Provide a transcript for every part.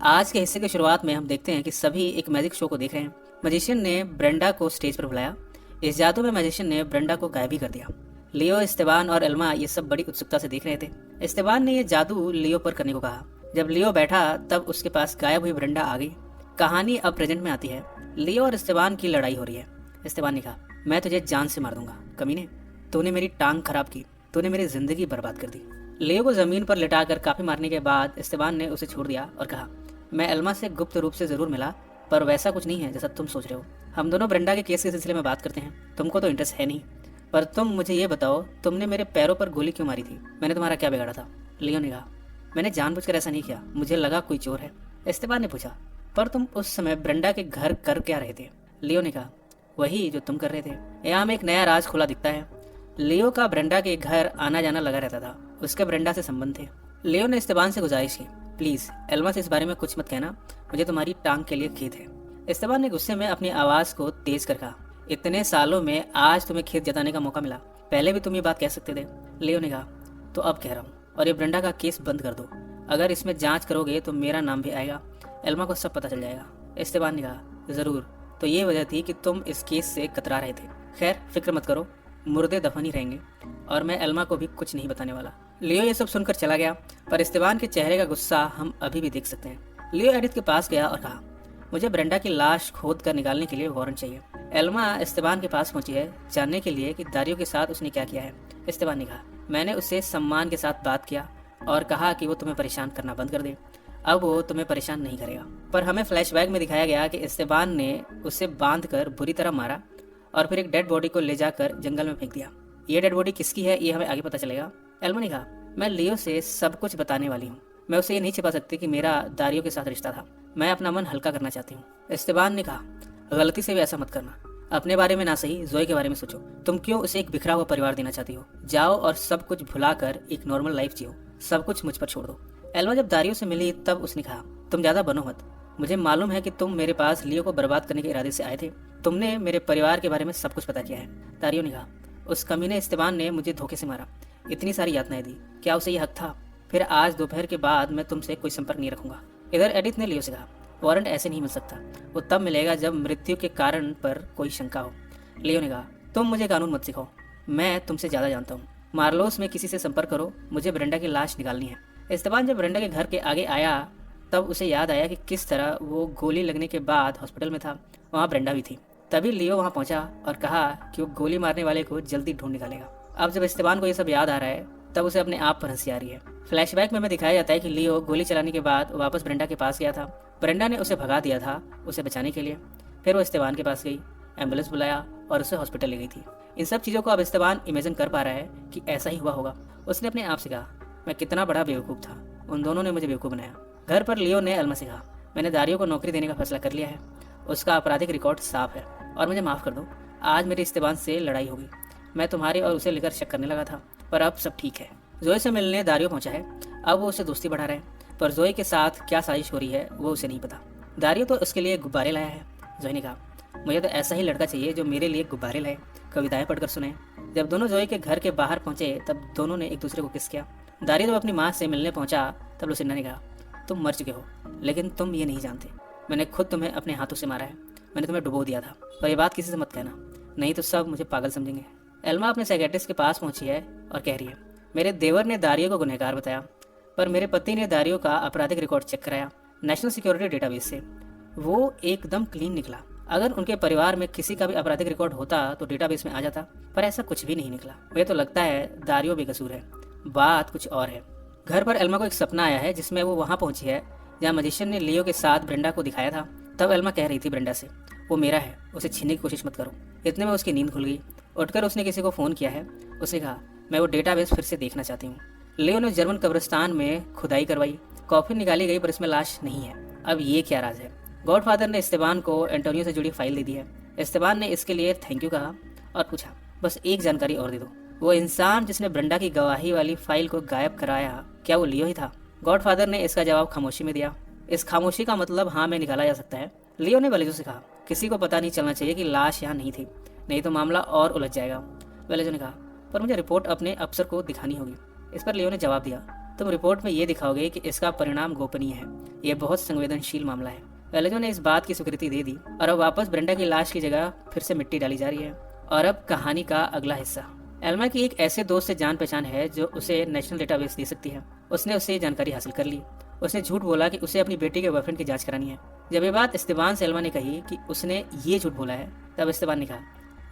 आज के हिस्से की शुरुआत में हम देखते हैं कि सभी एक मैजिक शो को देख रहे हैं। मैजिशियन ने ब्रेंडा को स्टेज पर बुलाया। इस जादू में मैजिशियन ने ब्रेंडा को गायब ही कर दिया। लियो, इस्तेबान और एल्मा ये सब बड़ी उत्सुकता से देख रहे थे। इस्तेबान ने यह जादू लियो पर करने को कहा। जब लियो बैठा तब उसके पास गायब हुई ब्रेंडा आ गई। कहानी अब प्रेजेंट में आती है। लियो और इस्तेबान की लड़ाई हो रही है। इस्तेबान ने कहा, मैं तुझे जान से मार दूंगा कमीने, तूने मेरी टांग खराब की, तूने मेरी जिंदगी बर्बाद कर दी। लियो को जमीन पर लिटाकर काफी मारने के बाद इस्तेबान ने उसे छोड़ दिया और कहा, मैं एल्मा से गुप्त रूप से जरूर मिला, पर वैसा कुछ नहीं है जैसा तुम सोच रहे हो। हम दोनों ब्रेंडा के केस के सिलसिले में बात करते हैं। तुमको तो इंटरेस्ट है नहीं, पर तुम मुझे ये बताओ, तुमने मेरे पैरों पर गोली क्यों मारी थी? मैंने तुम्हारा क्या बिगाड़ा था? लियो ने कहा, मैंने जानबूझकर ऐसा नहीं किया, मुझे लगा कोई चोर है। इस्तेबान ने पूछा, पर तुम उस समय ब्रेंडा के घर कर क्या रहे थे? लियो ने कहा, वही जो तुम कर रहे थे। यहाँ में एक नया राज खुला दिखता है। लियो का ब्रेंडा के घर आना जाना लगा रहता था। उसके ब्रेंडा से संबंध थे। लियो ने इस्तेबान से गुजारिश की, प्लीज एल्मा से इस बारे में कुछ मत कहना, मुझे तुम्हारी टांग के लिए खेद है। इस्तेबान ने गुस्से में अपनी आवाज को तेज कर कहा, इतने सालों में आज तुम्हें खेद जताने का मौका मिला, पहले भी तुम ये बात कह सकते थे। लियो ने कहा, तो अब कह रहा हूँ, और ये ब्रेंडा का केस बंद कर दो। अगर इसमें जांच करोगे तो मेरा नाम भी आएगा, एल्मा को सब पता चल जाएगा। इस्तेबान ने कहा, जरूर, तो ये वजह थी कि तुम इस केस से कतरा रहे थे। खैर फिक्र मत करो, मुर्दे दफन ही रहेंगे, और मैं एल्मा को भी कुछ नहीं बताने वाला। लियो ये सब सुनकर चला गया, पर इस्तेबान के चेहरे का गुस्सा हम अभी भी देख सकते हैं। लियो एडिथ के पास गया और कहा, मुझे ब्रेंडा की लाश खोद कर निकालने के लिए वारंट चाहिए। एल्मा इस्तेबान के पास पहुंची है जानने के लिए कि दारियो के साथ उसने क्या किया है। इस्तेबान ने कहा, मैंने उससे सम्मान के साथ बात किया और कहा कि वो तुम्हें परेशान करना बंद कर दे। अब वो तुम्हें परेशान नहीं करेगा। पर हमें फ्लैशबैक में दिखाया गया कि इस्तेबान ने उसे बांध कर बुरी तरह मारा और फिर एक डेड बॉडी को ले जाकर जंगल में फेंक दिया। ये डेड बॉडी किसकी है ये हमें आगे पता चलेगा। एल्मा ने कहा, मैं लियो से सब कुछ बताने वाली हूँ। मैं उसे ये नहीं छिपा सकती कि मेरा दारियो के साथ रिश्ता था। मैं अपना मन हल्का करना चाहती हूँ। इस्तेबान ने कहा, गलती से भी ऐसा मत करना। अपने बारे में ना सही जोए के बारे में सोचो। तुम क्यों उसे एक बिखरा हुआ परिवार देना चाहती हो? जाओ और सब कुछ भुलाकर एक नॉर्मल लाइफ जियो। सब कुछ मुझ पर छोड़ दो। एल्मा जब दारियो से मिली तब उसने कहा, तुम ज्यादा बनो मत। मुझे मालूम है कि तुम मेरे पास लियो को बर्बाद करने के इरादे से आए थे। तुमने मेरे परिवार के बारे में सब कुछ पता किया है। दारियो ने कहा, उस कमीने इस्तेबान ने मुझे धोखे से मारा, इतनी सारी यातनाएं दी, क्या उसे ये हक था? फिर आज दोपहर के बाद मैं तुमसे कोई संपर्क नहीं रखूंगा। इधर एडिथ ने लियो से कहा, वारंट ऐसे नहीं मिल सकता, वो तब मिलेगा जब मृत्यु के कारण पर कोई शंका हो। लियो ने कहा, तुम मुझे कानून मत सिखाओ, मैं तुमसे ज्यादा जानता हूँ। मार्लोस में किसी से संपर्क करो, मुझे ब्रेंडा की लाश निकालनी है। इस्तेबान जब ब्रेंडा के घर के आगे आया तब उसे याद आया कि किस तरह वो गोली लगने के बाद हॉस्पिटल में था। वहाँ ब्रेंडा भी थी। तभी लियो वहाँ पहुंचा और कहा कि वो गोली मारने वाले को जल्दी ढूंढ निकालेगा। अब जब इस्तेबान को ये सब याद आ रहा है तब उसे अपने आप पर हंसी आ रही है। फ्लैशबैक में हमें दिखाया जाता है कि लियो गोली चलाने के बाद वापस ब्रेंडा के पास गया था। ब्रेंडा ने उसे भगा दिया था उसे बचाने के लिए। फिर वो इस्तेबान के पास गई, एम्बुलेंस बुलाया और उसे हॉस्पिटल ले गई थी। इन सब चीज़ों को अब इस्तेबान इमेजिन कर पा रहा है कि ऐसा ही हुआ होगा। उसने अपने आप से कहा, मैं कितना बड़ा बेवकूफ़ था, उन दोनों ने मुझे बेवकूफ़ बनाया। घर पर लियो ने एल्मा से कहा, मैंने दारियो को नौकरी देने का फैसला कर लिया है। उसका आपराधिक रिकॉर्ड साफ है और मुझे माफ़ कर दो। आज मेरी इस्तेबान से लड़ाई होगी। मैं तुम्हारे और उसे लेकर शक करने लगा था, पर अब सब ठीक है। जोए से मिलने दारियो पहुंचा है। अब वो उससे दोस्ती बढ़ा रहे हैं, पर जोए के साथ क्या साजिश हो रही है वो उसे नहीं पता। दारियो तो उसके लिए गुब्बारे लाया है। जोए ने कहा, मुझे तो ऐसा ही लड़का चाहिए जो मेरे लिए गुब्बारे लाए, कविताएं पढ़कर सुने। जब दोनों जोए के घर के बाहर पहुंचे तब दोनों ने एक दूसरे को किस किया। दारियो जब अपनी माँ से मिलने पहुंचा तब लुसिंडा ने कहा, तुम मर चुके हो, लेकिन तुम ये नहीं जानते, मैंने खुद तुम्हें अपने हाथों से मारा है। मैंने तुम्हें डुबो दिया था, पर ये बात किसी से मत कहना, नहीं तो सब मुझे पागल समझेंगे। एल्मा अपने साइकियाट्रिस्ट के पास पहुंची है और कह रही है, मेरे देवर ने दारियो को गुनहगार बताया, पर मेरे पति ने दारियो का आपराधिक रिकॉर्ड चेक कराया नेशनल सिक्योरिटी डेटाबेस से। वो एकदम क्लीन निकला। अगर उनके परिवार में किसी का भी आपराधिक रिकॉर्ड होता तो डेटाबेस में आ जाता, पर ऐसा कुछ भी नहीं निकला। मुझे तो लगता है दारियो बेकसूर है, बात कुछ और है। घर पर एल्मा को एक सपना आया है जिसमें वो वहाँ पहुंची है जहाँ मैजिशियन ने लियो के साथ ब्रेंडा को दिखाया था। तब एल्मा कह रही थी ब्रेंडा से, वो मेरा है, उसे छीनने की कोशिश मत करो। इतने में उसकी नींद खुल गई। उठकर उसने किसी को फ़ोन किया है। उसने कहा, मैं वो डेटाबेस फिर से देखना चाहती हूँ। लियो ने जर्मन कब्रिस्तान में खुदाई करवाई। कॉफिन निकाली गई पर इसमें लाश नहीं है। अब ये क्या राज है? गॉडफादर ने इस्तेबान को एंटोनियो से जुड़ी फाइल दे दी है। इस्तेबान ने इसके लिए थैंक यू कहा और पूछा, बस एक जानकारी और दे दो, वो इंसान जिसने ब्रेंडा की गवाही वाली फाइल को गायब कराया, क्या वो लियो ही था? गॉडफादर ने इसका जवाब खामोशी में दिया। इस खामोशी का मतलब हाँ में निकाला जा सकता है। लियो ने वेलेजो से कहा, किसी को पता नहीं चलना चाहिए कि लाश यहाँ नहीं थी, नहीं तो मामला और उलझ जाएगा। वेलेजो ने कहा, पर मुझे रिपोर्ट अपने अफसर को दिखानी होगी। इस पर लियो ने जवाब दिया, तुम रिपोर्ट में ये दिखाओगे कि इसका परिणाम गोपनीय है। यह बहुत संवेदनशील मामला है। वेलेजो ने इस बात की स्वीकृति दे दी और अब वापस ब्रेंडा की लाश की जगह फिर से मिट्टी डाली जा रही है। और अब कहानी का अगला हिस्सा। एल्मा की एक ऐसे दोस्त से जान पहचान है जो उसे नेशनल डेटाबेस दे सकती है। उसने उससे जानकारी हासिल कर ली। उसने झूठ बोला कि उसे अपनी बेटी के बॉयफ्रेंड की जांच करानी है। जब ये बात इस्तेबान से एल्मा ने कही कि उसने ये झूठ बोला है, तब इस्तेबान ने कहा,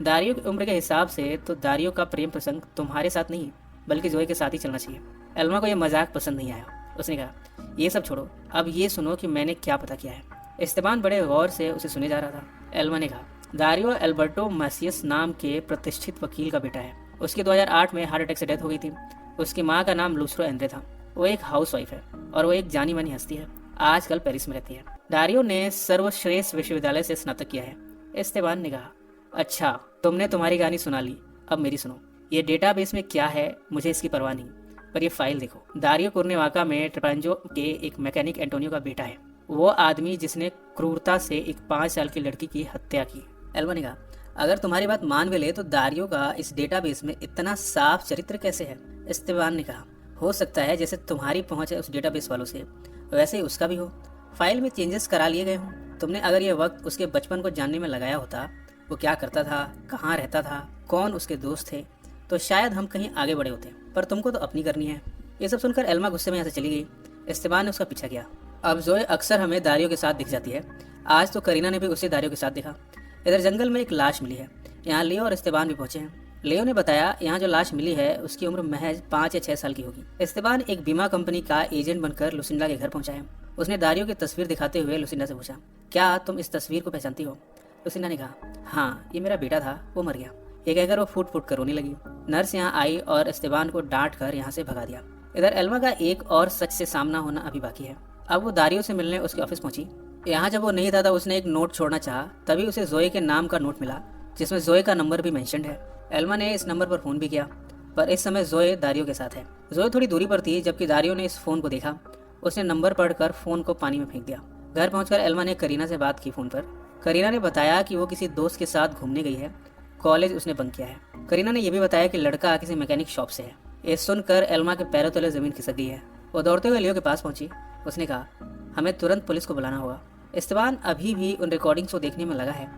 दारियो की उम्र के हिसाब से तो दारियो का प्रेम प्रसंग तुम्हारे साथ नहीं बल्कि जोए के साथ ही चलना चाहिए। एल्मा को यह मजाक पसंद नहीं आया। उसने कहा, ये सब छोड़ो, अब ये सुनो कि मैंने क्या पता किया है। इस्तेबान बड़े गौर से उसे सुने जा रहा था। एल्मा ने कहा, दारियो एल्बर्टो मैसियस नाम के प्रतिष्ठित वकील का बेटा है। उसकी 2008 में हार्ट अटैक से डेथ हो गई थी। उसकी माँ का नाम लूसरो एंड्रे था। वो एक हाउसवाइफ है और वो एक जानी मानी हस्ती है। आजकल पेरिस में रहती है। दारियो ने सर्वश्रेष्ठ विश्वविद्यालय से स्नातक किया है। इस्तेबान ने कहा, अच्छा, तुमने तुम्हारी कहानी सुना ली, अब मेरी सुनो। ये डेटाबेस में क्या है मुझे इसकी परवाह नहीं, पर ये फाइल देखो। दारियो कुर्नेवाका में ट्रपांजो के एक मैकेनिक एंटोनियो का बेटा है। वो आदमी जिसने क्रूरता से एक 5 साल की लड़की की हत्या की। एल्मा ने कहा, अगर तुम्हारी बात मान भी ले तो दारियो का इस डेटाबेस में इतना साफ चरित्र कैसे है? इस्तेबान ने कहा, हो सकता है जैसे तुम्हारी पहुंच है उस डेटाबेस वालों से, वैसे ही उसका भी हो। फाइल में चेंजेस करा लिए गए हों। तुमने अगर ये वक्त उसके बचपन को जानने में लगाया होता, वो क्या करता था, कहाँ रहता था, कौन उसके दोस्त थे, तो शायद हम कहीं आगे बढ़े होते। पर तुमको तो अपनी करनी है। ये सब सुनकर एल्मा गुस्से में यहाँ से चली गई। इस्तेबान ने उसका पीछा किया। अब जोए अक्सर हमें दारियो के साथ दिख जाती है। आज तो करीना ने भी उसे दारियो के साथ देखा। इधर जंगल में एक लाश मिली है। यहाँ लियो और इस्तेबान भी पहुंचे हैं। लियो ने बताया, यहाँ जो लाश मिली है उसकी उम्र महज 5 या 6 साल की होगी। इस्तेबान एक बीमा कंपनी का एजेंट बनकर लुसिंडा के घर पहुंचा है। उसने दारियो की तस्वीर दिखाते हुए लुसिंडा से पूछा, क्या तुम इस तस्वीर को पहचानती हो? लुसिंडा ने कहा, हाँ, ये मेरा बेटा था, वो मर गया। ये कहकर वो फूट फूट कर रोने लगी। नर्स यहाँ आई और इस्तेबान को डांट कर यहाँ से भगा दिया। इधर एल्मा का एक और सच से सामना होना अभी बाकी है। अब वो दारियो से मिलने उसके ऑफिस पहुंची। यहाँ जब वो नहीं था उसने एक नोट छोड़ना चाहा, तभी उसे जोए के नाम का नोट मिला जिसमें जोए का नंबर भी मेंशन्ड है। एल्मा ने इस नंबर पर फोन भी किया, पर इस समय जोए दारियो के साथ है। जोए थोड़ी दूरी पर थी जबकि दारियो ने इस फोन को देखा। उसने नंबर पढ़कर फोन को पानी में फेंक दिया। घर पहुंचकर एल्मा ने करीना से बात की फोन पर। करीना ने बताया कि वो किसी दोस्त के साथ घूमने गई है। कॉलेज उसने बंक किया है। करीना ने यह भी बताया कि लड़का किसी मैकेनिक शॉप से है। ये सुनकर एल्मा के पैरों तले जमीन खिसक गई है। वो दौड़ते हुए लियो के पास पहुंची। उसने कहा, हमें तुरंत पुलिस को बुलाना होगा। इस्तेबान अभी भी उन रिकॉर्डिंग्स को देखने में लगा है।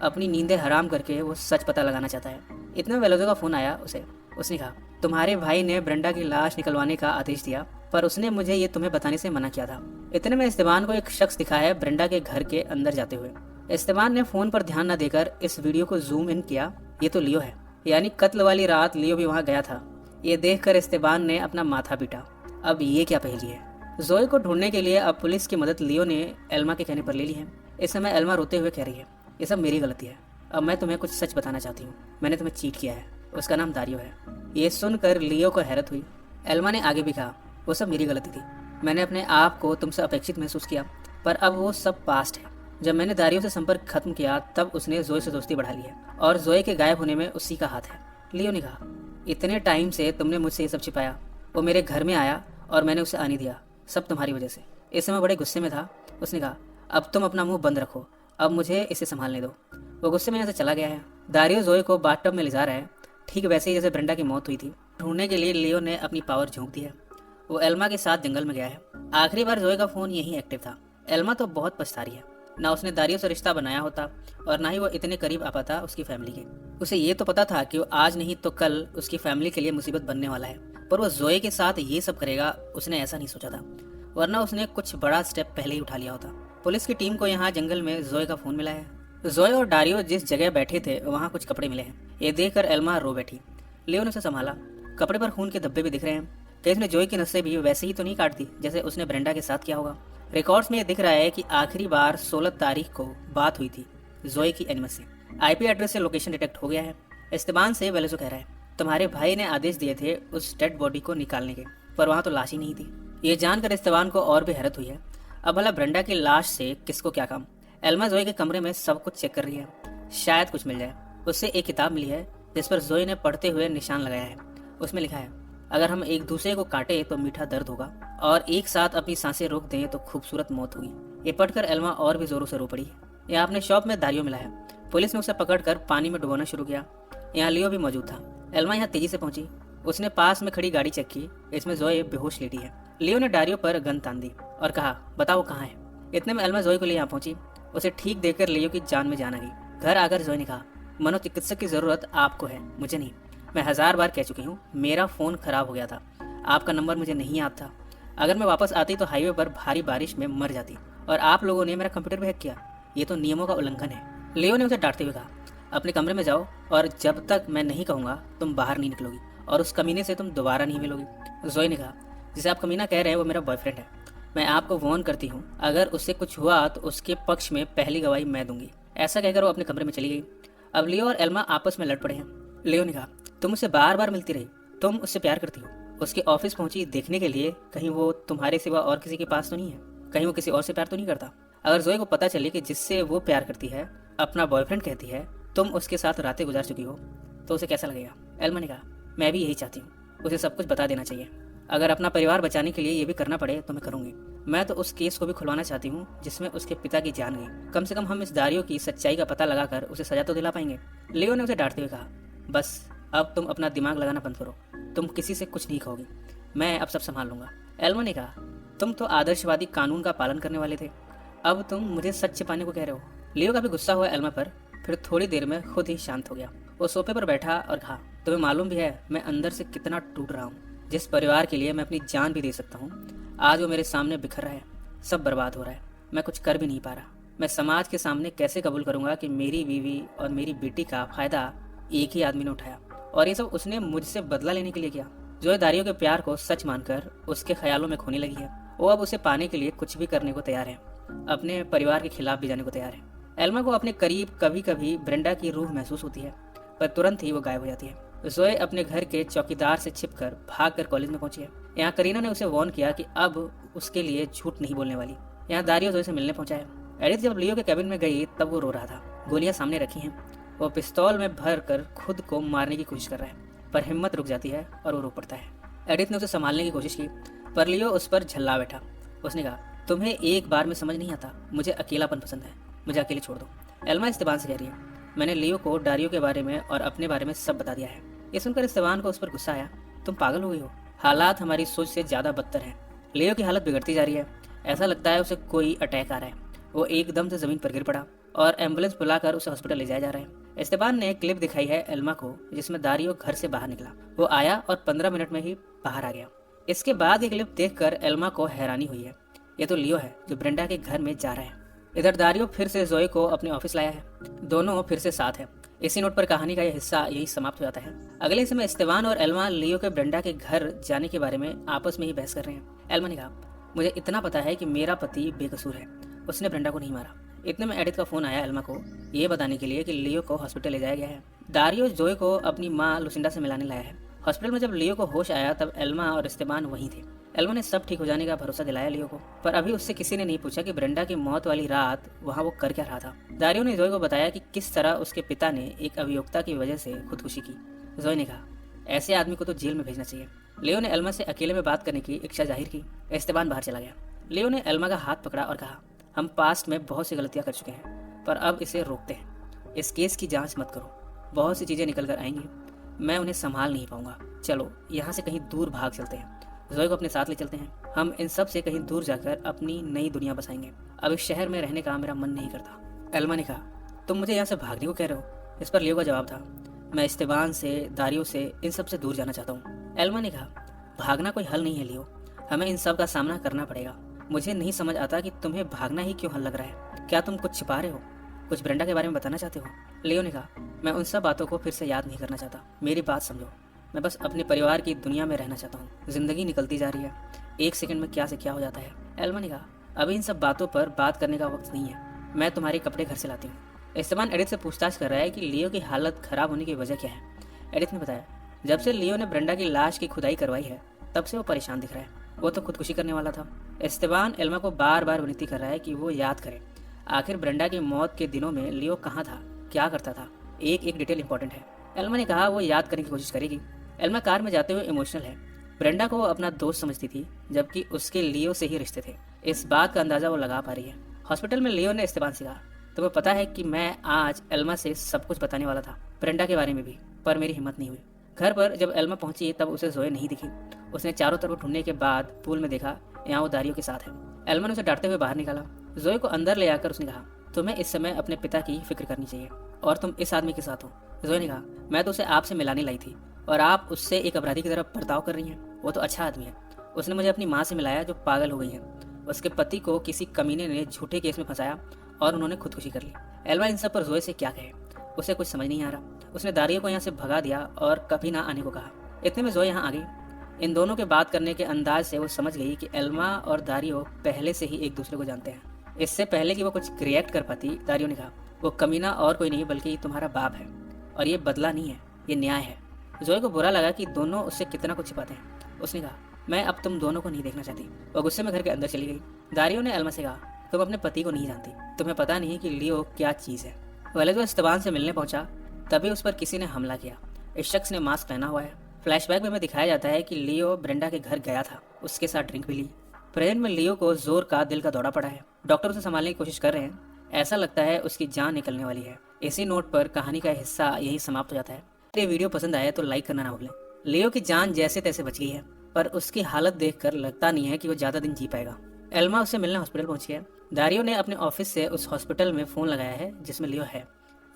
अपनी नींदें हराम करके वो सच पता लगाना चाहता है। इतने में वेलोजो का फोन आया उसे। उसने कहा, तुम्हारे भाई ने ब्रेंडा की लाश निकलवाने का आदेश दिया, पर उसने मुझे ये तुम्हें बताने से मना किया था। इतने में इस्तेबान को एक शख्स दिखा है ब्रेंडा के घर के अंदर जाते हुए। इस्तेबान ने फोन पर ध्यान न देकर इस वीडियो को जूम इन किया। ये तो लियो है, यानी कत्ल वाली रात लियो भी वहाँ गया था। ये देखकर इस्तेबान ने अपना माथा पीटा। अब ये क्या पहेली है? जोए को ढूंढने के लिए अब पुलिस की मदद लियो ने एल्मा के कहने पर ले ली है। इस समय एल्मा रोते हुए कह रही है, ये सब मेरी गलती है। अब मैं तुम्हें कुछ सच बताना चाहती हूँ। मैंने तुम्हें चीट किया है। उसका नाम दारियो है। ये सुनकर लियो को हैरत हुई। एल्मा ने आगे भी कहा, वो सब मेरी गलती थी। मैंने अपने आप को तुमसे अपेक्षित महसूस किया, पर अब वो सब पास्ट है। जब मैंने दारियो से संपर्क खत्म किया तब उसने जोए से दोस्ती बढ़ा ली है और जोए के गायब होने में उसी का हाथ है। लियो ने कहा, इतने टाइम से तुमने मुझसे ये सब छिपाया। वो मेरे घर में आया और मैंने उसे आने दिया, सब तुम्हारी वजह से। इस समय बड़े गुस्से में था। उसने कहा, अब तुम अपना मुंह बंद रखो, अब मुझे इसे संभालने दो। वो गुस्से में यहाँ से चला गया है। दारियो जोए को बाथटब में ले जा रहा है, ठीक वैसे ही जैसे ब्रेंडा की मौत हुई थी। ढूंढने के लिए लियो ने अपनी पावर झोंक दी है। वो एल्मा के साथ जंगल में गया है। आखिरी बार जोए का फोन यही एक्टिव था। एल्मा तो बहुत पछता रही है। ना उसने दारियो से रिश्ता बनाया होता और ना ही वो इतने करीब आ पाता उसकी फैमिली के। उसे ये तो पता था कि वो आज नहीं तो कल उसकी फैमिली के लिए मुसीबत बनने वाला है, पर वो जोए के साथ ये सब करेगा उसने ऐसा नहीं सोचा था, वरना उसने कुछ बड़ा स्टेप पहले ही उठा लिया होता। पुलिस की टीम को यहाँ जंगल में जोए का फोन मिला है। जोए और दारियो जिस जगह बैठे थे वहाँ कुछ कपड़े मिले हैं। ये देखकर एल्मा रो बैठी। लियो ने उसे संभाला। कपड़े पर खून के धब्बे भी दिख रहे हैं। कहीं उसने जोए की नसें भी वैसे ही तो नहीं काट दी जैसे उसने ब्रेंडा के साथ किया होगा। रिकॉर्ड्स में ये दिख रहा है कि आखिरी बार 16 तारीख को बात हुई थी जोए की एनिमस से। आईपी एड्रेस से लोकेशन डिटेक्ट हो गया है। इस्तेबान से वेलेजो कह रहा है, तुम्हारे भाई ने आदेश दिए थे उस डेड बॉडी को निकालने के, पर वहाँ तो लाश ही नहीं थी। ये जानकर इस्तेबान को और भी हैरत हुई है। अब भला ब्रेंडा की लाश से किसको क्या काम? एल्मा जोए के कमरे में सब कुछ चेक कर रही है, शायद कुछ मिल जाए। उससे एक किताब मिली है जिस पर जोए ने पढ़ते हुए निशान लगाया है। उसमें लिखा है, अगर हम एक दूसरे को काटे तो मीठा दर्द होगा और एक साथ अपनी सांसें रोक दें तो खूबसूरत मौत होगी। ये पढ़कर एल्मा और भी जोरों से रो पड़ी। यहाँ अपने शॉप में दारियो मिला है। पुलिस ने उसे पकड़कर पानी में डुबोना शुरू किया। यहाँ लियो भी मौजूद था। एल्मा यहाँ तेजी से पहुंची। उसने पास में खड़ी गाड़ी चेक की, इसमें जोए बेहोश लेटी है। लियो ने डारियो पर गन तान दी और कहा, बताओ कहाँ है। इतने में एल्मा जोए को ले यहाँ पहुंची। उसे ठीक देखकर लियो की जान में जान आ गई। घर आकर जोए ने कहा, मनोचिकित्सक की जरूरत आपको है, मुझे नहीं। मैं 1000 बार कह चुकी हूँ, मेरा फोन खराब हो गया था, आपका नंबर मुझे नहीं याद था। अगर मैं वापस आती तो हाईवे पर भारी बारिश में मर जाती, और आप लोगों ने मेरा कंप्यूटर भी हैक किया। ये तो नियमों का उल्लंघन है। लियो ने उसे डांटते हुए कहा, अपने कमरे में जाओ, और जब तक मैं नहीं कहूँगा तुम बाहर नहीं निकलोगी, और उस कमीने से तुम दोबारा नहीं मिलोगी। जोए ने कहा, जिसे आप कमीना कह रहे हैं वो मेरा बॉयफ्रेंड है। मैं आपको वार्न करती हूँ, अगर उससे कुछ हुआ तो उसके पक्ष में पहली गवाही मैं दूंगी। ऐसा कहकर वो अपने कमरे में चली गई। अब लियो और एल्मा आपस में लड़ पड़े हैं। लियो ने कहा, तुम उससे बार बार मिलती रही, तुम उससे प्यार करती हो। उसके ऑफिस पहुंची देखने के लिए, कहीं वो तुम्हारे सिवा और किसी के पास तो नहीं है, कहीं वो किसी और से प्यार तो नहीं करता। अगर जोए को पता चले कि जिससे वो प्यार करती है अपना बॉयफ्रेंड कहती है, तुम उसके साथ रातें गुजार चुकी हो, तो उसे कैसा लगेगा। एल्मा ने कहा, मैं भी यही चाहती हूँ, उसे सब कुछ बता देना चाहिए। अगर अपना परिवार बचाने के लिए ये भी करना पड़े तो मैं करूंगी। मैं तो उस केस को भी खुलवाना चाहती हूँ जिसमें उसके पिता की जान गई। कम से कम हम इस दारियों की सच्चाई का पता लगाकर उसे सजा तो दिला पाएंगे। लियो ने उसे डांटते हुए कहा, बस अब तुम अपना दिमाग लगाना बंद करो, तुम किसी से कुछ नहीं कहोगी, मैं अब सब संभाल लूंगा। एल्मा ने कहा, तुम तो आदर्शवादी कानून का पालन करने वाले थे, अब तुम मुझे सच छिपाने को कह रहे हो। लियो का भी गुस्सा हुआ एल्मा पर, फिर थोड़ी देर में खुद ही शांत हो गया। वो सोफे पर बैठा और कहा, तुम्हें मालूम भी है मैं अंदर से कितना टूट रहा हूँ। जिस परिवार के लिए मैं अपनी जान भी दे सकता हूँ, आज वो मेरे सामने बिखर रहा है, सब बर्बाद हो रहा है, मैं कुछ कर भी नहीं पा रहा। मैं समाज के सामने कैसे कबूल करूंगा कि मेरी बीवी और मेरी बेटी का फायदा एक ही आदमी ने उठाया, और ये सब उसने मुझसे बदला लेने के लिए किया। जो दारियों के प्यार को सच मानकर उसके ख्यालों में खोने लगी है, वो अब उसे पाने के लिए कुछ भी करने को तैयार है, अपने परिवार के खिलाफ भी जाने को तैयार है। एल्मा को अपने करीब कभी कभी ब्रेंडा की रूह महसूस होती है, पर तुरंत ही वो गायब हो जाती है। जोए अपने घर के चौकीदार से छिपकर भागकर कॉलेज में पहुंची है। यहाँ करीना ने उसे वार्न किया कि अब उसके लिए झूठ नहीं बोलने वाली। यहाँ दारियो जोए से मिलने पहुंचा है। एडिथ जब लियो के कैबिन में गई तब वो रो रहा था। गोलियां सामने रखी हैं, वो पिस्तौल में भर कर खुद को मारने की कोशिश कर रहा है, पर हिम्मत रुक जाती है और वो रो पड़ता है। एडिथ ने उसे संभालने की कोशिश की, पर लियो उस पर झल्ला बैठा। उसने कहा, तुम्हें एक बार में समझ नहीं आता, मुझे अकेलापन पसंद है, मुझे अकेले छोड़ दो। एल्मा इस्तेबान से कह रही है, मैंने लियो को डारियो के बारे में और अपने बारे में सब बता दिया है। ये सुनकर इस्तेबान को उस पर गुस्सा आया, तुम पागल हो गई हो, हालात हमारी सोच से ज्यादा बदतर है। लियो की हालत बिगड़ती जा रही है, ऐसा लगता है उसे कोई अटैक आ रहा है। वो एकदम से जमीन पर गिर पड़ा और एम्बुलेंस बुलाकर उसे हॉस्पिटल ले जाया जा रहा है। इस्तेबान ने क्लिप दिखाई है एल्मा को, जिसमें दारियो घर से बाहर निकला। वो आया और 15 मिनट में ही बाहर आ गया। इसके बाद ये क्लिप देखकर एल्मा को हैरानी हुई है, ये तो लियो है जो ब्रेंडा के घर में जा रहा है। इधर दारियो फिर से जोए को अपने ऑफिस लाया है, दोनों फिर से साथ है। इसी नोट पर कहानी का यह हिस्सा यही समाप्त हो जाता है। अगले समय इस्तेबान और एल्मा लियो के ब्रेंडा के घर जाने के बारे में आपस में ही बहस कर रहे हैं। एल्मा ने कहा, मुझे इतना पता है कि मेरा पति बेकसूर है, उसने ब्रेंडा को नहीं मारा। इतने में एडिथ का फोन आया एल्मा को ये बताने के लिए कि लियो को हॉस्पिटल ले जाया गया है। दारियो जोए को अपनी माँ लुसिंडा से मिलाने लाया है। हॉस्पिटल में जब लियो को होश आया तब एल्मा और इस्तेबान वहीं थे। एल्मा ने सब ठीक हो जाने का भरोसा दिलाया लियो को, पर अभी उससे किसी ने नहीं पूछा कि ब्रेंडा की मौत वाली रात वहाँ वो कर क्या रहा था। दारियो ने जोए को बताया कि किस तरह उसके पिता ने एक अभियोक्ता की वजह से खुदकुशी की। जोए ने कहा, ऐसे आदमी को तो जेल में भेजना चाहिए। लियो ने एल्मा से अकेले में बात करने की इच्छा जाहिर की। इस्तेबान बाहर चला गया। लियो ने एल्मा का हाथ पकड़ा और कहा, हम पास्ट में बहुत सी गलतियां कर चुके हैं, पर अब इसे रोकते हैं। इस केस की जांच मत करो, बहुत सी चीजें निकल कर आएंगी, मैं उन्हें संभाल नहीं पाऊंगा। चलो यहाँ से कहीं दूर भाग चलते हैं, जोए को अपने साथ ले चलते हैं। हम इन सब से कहीं दूर जाकर अपनी नई दुनिया बसाएंगे। अब इस शहर में रहने का मेरा मन नहीं करता। एल्मा ने कहा, तुम मुझे यहाँ से भागने को कह रहे हो? इस पर लियो का जवाब था, मैं इस्तेबान से, दारियो से, इन सब से दूर जाना चाहता हूँ। एल्मा ने कहा, भागना कोई हल नहीं है लियो, हमें इन सब का सामना करना पड़ेगा। मुझे नहीं समझ आता कि तुम्हें भागना ही क्यों हल लग रहा है। क्या तुम कुछ छिपा रहे हो, कुछ ब्रेंडा के बारे में बताना चाहते हो? लियो ने कहा, मैं उन सब बातों को फिर से याद नहीं करना चाहता, मेरी बात समझो। मैं बस अपने परिवार की दुनिया में रहना चाहता हूँ। जिंदगी निकलती जा रही है, एक सेकंड में क्या से क्या हो जाता है। एल्मा ने कहा, अभी इन सब बातों पर बात करने का वक्त नहीं है, मैं तुम्हारे कपड़े घर से लाती हूँ। इस्तेबान एडिथ से पूछताछ कर रहा है कि लियो की हालत खराब होने की वजह क्या है। एडिथ ने बताया, जब से लियो ने ब्रेंडा की लाश की खुदाई करवाई है तब से वो परेशान दिख रहा है, वो तो खुदकुशी करने वाला था। इस्तेबान एल्मा को बार बार विनती कर रहा है कि वो याद करे आखिर ब्रेंडा की मौत के दिनों में लियो कहाँ था, क्या करता था, एक एक डिटेल इंपॉर्टेंट है। एल्मा ने कहा वो याद करने की कोशिश करेगी। एल्मा कार में जाते हुए इमोशनल है। ब्रेंडा को वो अपना दोस्त समझती थी, जबकि उसके लियो से ही रिश्ते थे। इस बात का अंदाजा वो लगा पा रही है। हॉस्पिटल में लियो ने इस्तेबान से कहा, तुम्हें पता है कि मैं आज एल्मा से सब कुछ बताने वाला था, ब्रेंडा के बारे में भी, पर मेरी हिम्मत नहीं हुई। घर पर जब एल्मा पहुंची तब उसे जोए नहीं दिखी। उसने चारों तरफ ढूंढने के बाद पूल में देखा, यहाँ वो दारियो के साथ है। एल्मा ने उसे डांटते हुए बाहर निकाला। जोए को अंदर ले आकर उसने कहा, तुम्हें इस समय अपने पिता की फिक्र करनी चाहिए और तुम इस आदमी के साथ हो। जोए ने कहा, मैं तो उसे आपसे मिलाने लाई थी और आप उससे एक अपराधी की तरह बर्ताव कर रही हैं। वो तो अच्छा आदमी है। उसने मुझे अपनी माँ से मिलाया जो पागल हो गई है। उसके पति को किसी कमीने ने झूठे केस में फंसाया और उन्होंने खुदकुशी कर ली। एल्मा इन सब पर जोए से क्या कहे, उसे कुछ समझ नहीं आ रहा। उसने दारियो को यहाँ से भगा दिया और कभी ना आने को कहा। इतने में जोए यहाँ आ गई। इन दोनों के बात करने के अंदाज से वो समझ गई कि एल्मा और दारियो पहले से ही एक दूसरे को जानते हैं। इससे पहले कि वो कुछ रिएक्ट कर पाती, दारियो ने कहा, वो कमीना और कोई नहीं बल्कि तुम्हारा बाप है और ये बदला नहीं है, ये न्याय है। जोए को बुरा लगा कि दोनों उससे कितना कुछ छिपाते हैं। उसने कहा, मैं अब तुम दोनों को नहीं देखना चाहती। वो गुस्से में घर के अंदर चली गई। दारियो ने एल्मा से कहा, तुम अपने पति को नहीं जानती, तुम्हें पता नहीं कि लियो क्या चीज़ है। वलेजो इस्तेबान से मिलने पहुंचा तभी उस पर किसी ने हमला किया। इस शख्स ने मास्क पहना हुआ है। फ्लैशबैक में हमें दिखाया जाता है कि लियो ब्रेंडा के घर गया था, उसके साथ ड्रिंक भी ली। प्रेजेंट में लियो को जोर का दिल का दौरा पड़ा है। डॉक्टर उसे संभालने की कोशिश कर रहे हैं। ऐसा लगता है उसकी जान निकलने वाली है। इसी नोट पर कहानी का हिस्सा यही समाप्त हो जाता है। ये वीडियो पसंद आया तो लाइक करना ना भूलें। लियो की जान जैसे तैसे बच गई है, पर उसकी हालत देखकर लगता नहीं है कि वो ज्यादा दिन जी पाएगा। एल्मा उससे मिलने हॉस्पिटल पहुंची है। दारियो ने अपने ऑफिस से उस हॉस्पिटल में फोन लगाया है जिसमें लियो है,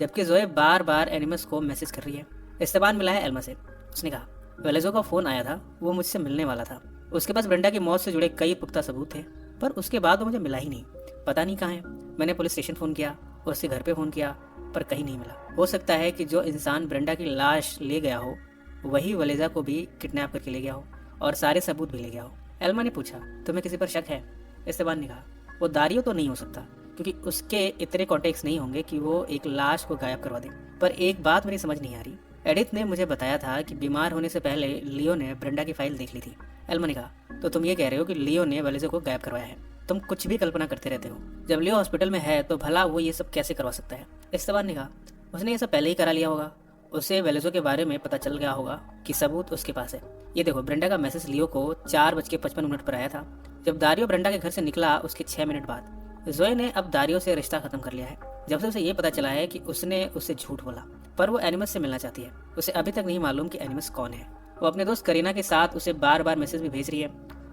जबकि जोए बार बार एनिमस को मैसेज कर रही है। इस्तेबान मिला है एल्मा से। उसने कहा, वेलेजो का फोन आया था, वो मुझसे मिलने वाला था। उसके पास ब्रेंडा की मौत से जुड़े कई पुख्ता सबूत थे, पर उसके बाद वो मुझे मिला ही नहीं। पता नहीं कहाँ है। मैंने पुलिस स्टेशन फोन किया, उसके घर पे फोन किया, पर कहीं नहीं मिला। हो सकता है कि जो इंसान ब्रेंडा की लाश ले गया हो वही वलेजा को भी किडनैप करके ले गया हो और सारे सबूत भी ले गया हो। एल्मा ने पूछा, तुम्हें किसी पर शक है? इस्तेबान ने कहा, वो दारियो तो नहीं हो सकता क्योंकि उसके इतने कॉन्टेक्ट्स नहीं होंगे कि वो एक लाश को गायब करवा दे। पर एक बात मेरी समझ नहीं आ रही। एडिथ ने मुझे बताया था कि बीमार होने से पहले लियो ने ब्रेंडा की फाइल देख ली थी। एल्मा ने कहा, तो तुम ये कह रहे हो कि लियो ने वलेजो को गायब करवाया है? तुम कुछ भी कल्पना करते रहते हो। जब लियो हॉस्पिटल में है तो भला वो ये सब कैसे करवा सकता है? इस्तेबान ने कहा, उसने ये सब पहले ही करा लिया होगा। उसे वेलेजो के बारे में पता चल गया होगा कि सबूत उसके पास है। ये देखो, ब्रेंडा का मैसेज लियो को 4:55 पर आया था। जब दारियो ब्रेंडा के घर से निकला उसके 6 मिनट बाद। जोए ने अब दारियो से रिश्ता खत्म कर लिया है जब से उसे ये पता चला है कि उसने उससे झूठ बोला। पर वो एनिमस से मिलना चाहती है। उसे अभी तक नहीं मालूम कि एनिमस कौन है। वो अपने दोस्त करीना के साथ उसे बार बार मैसेज भी भेज रही है,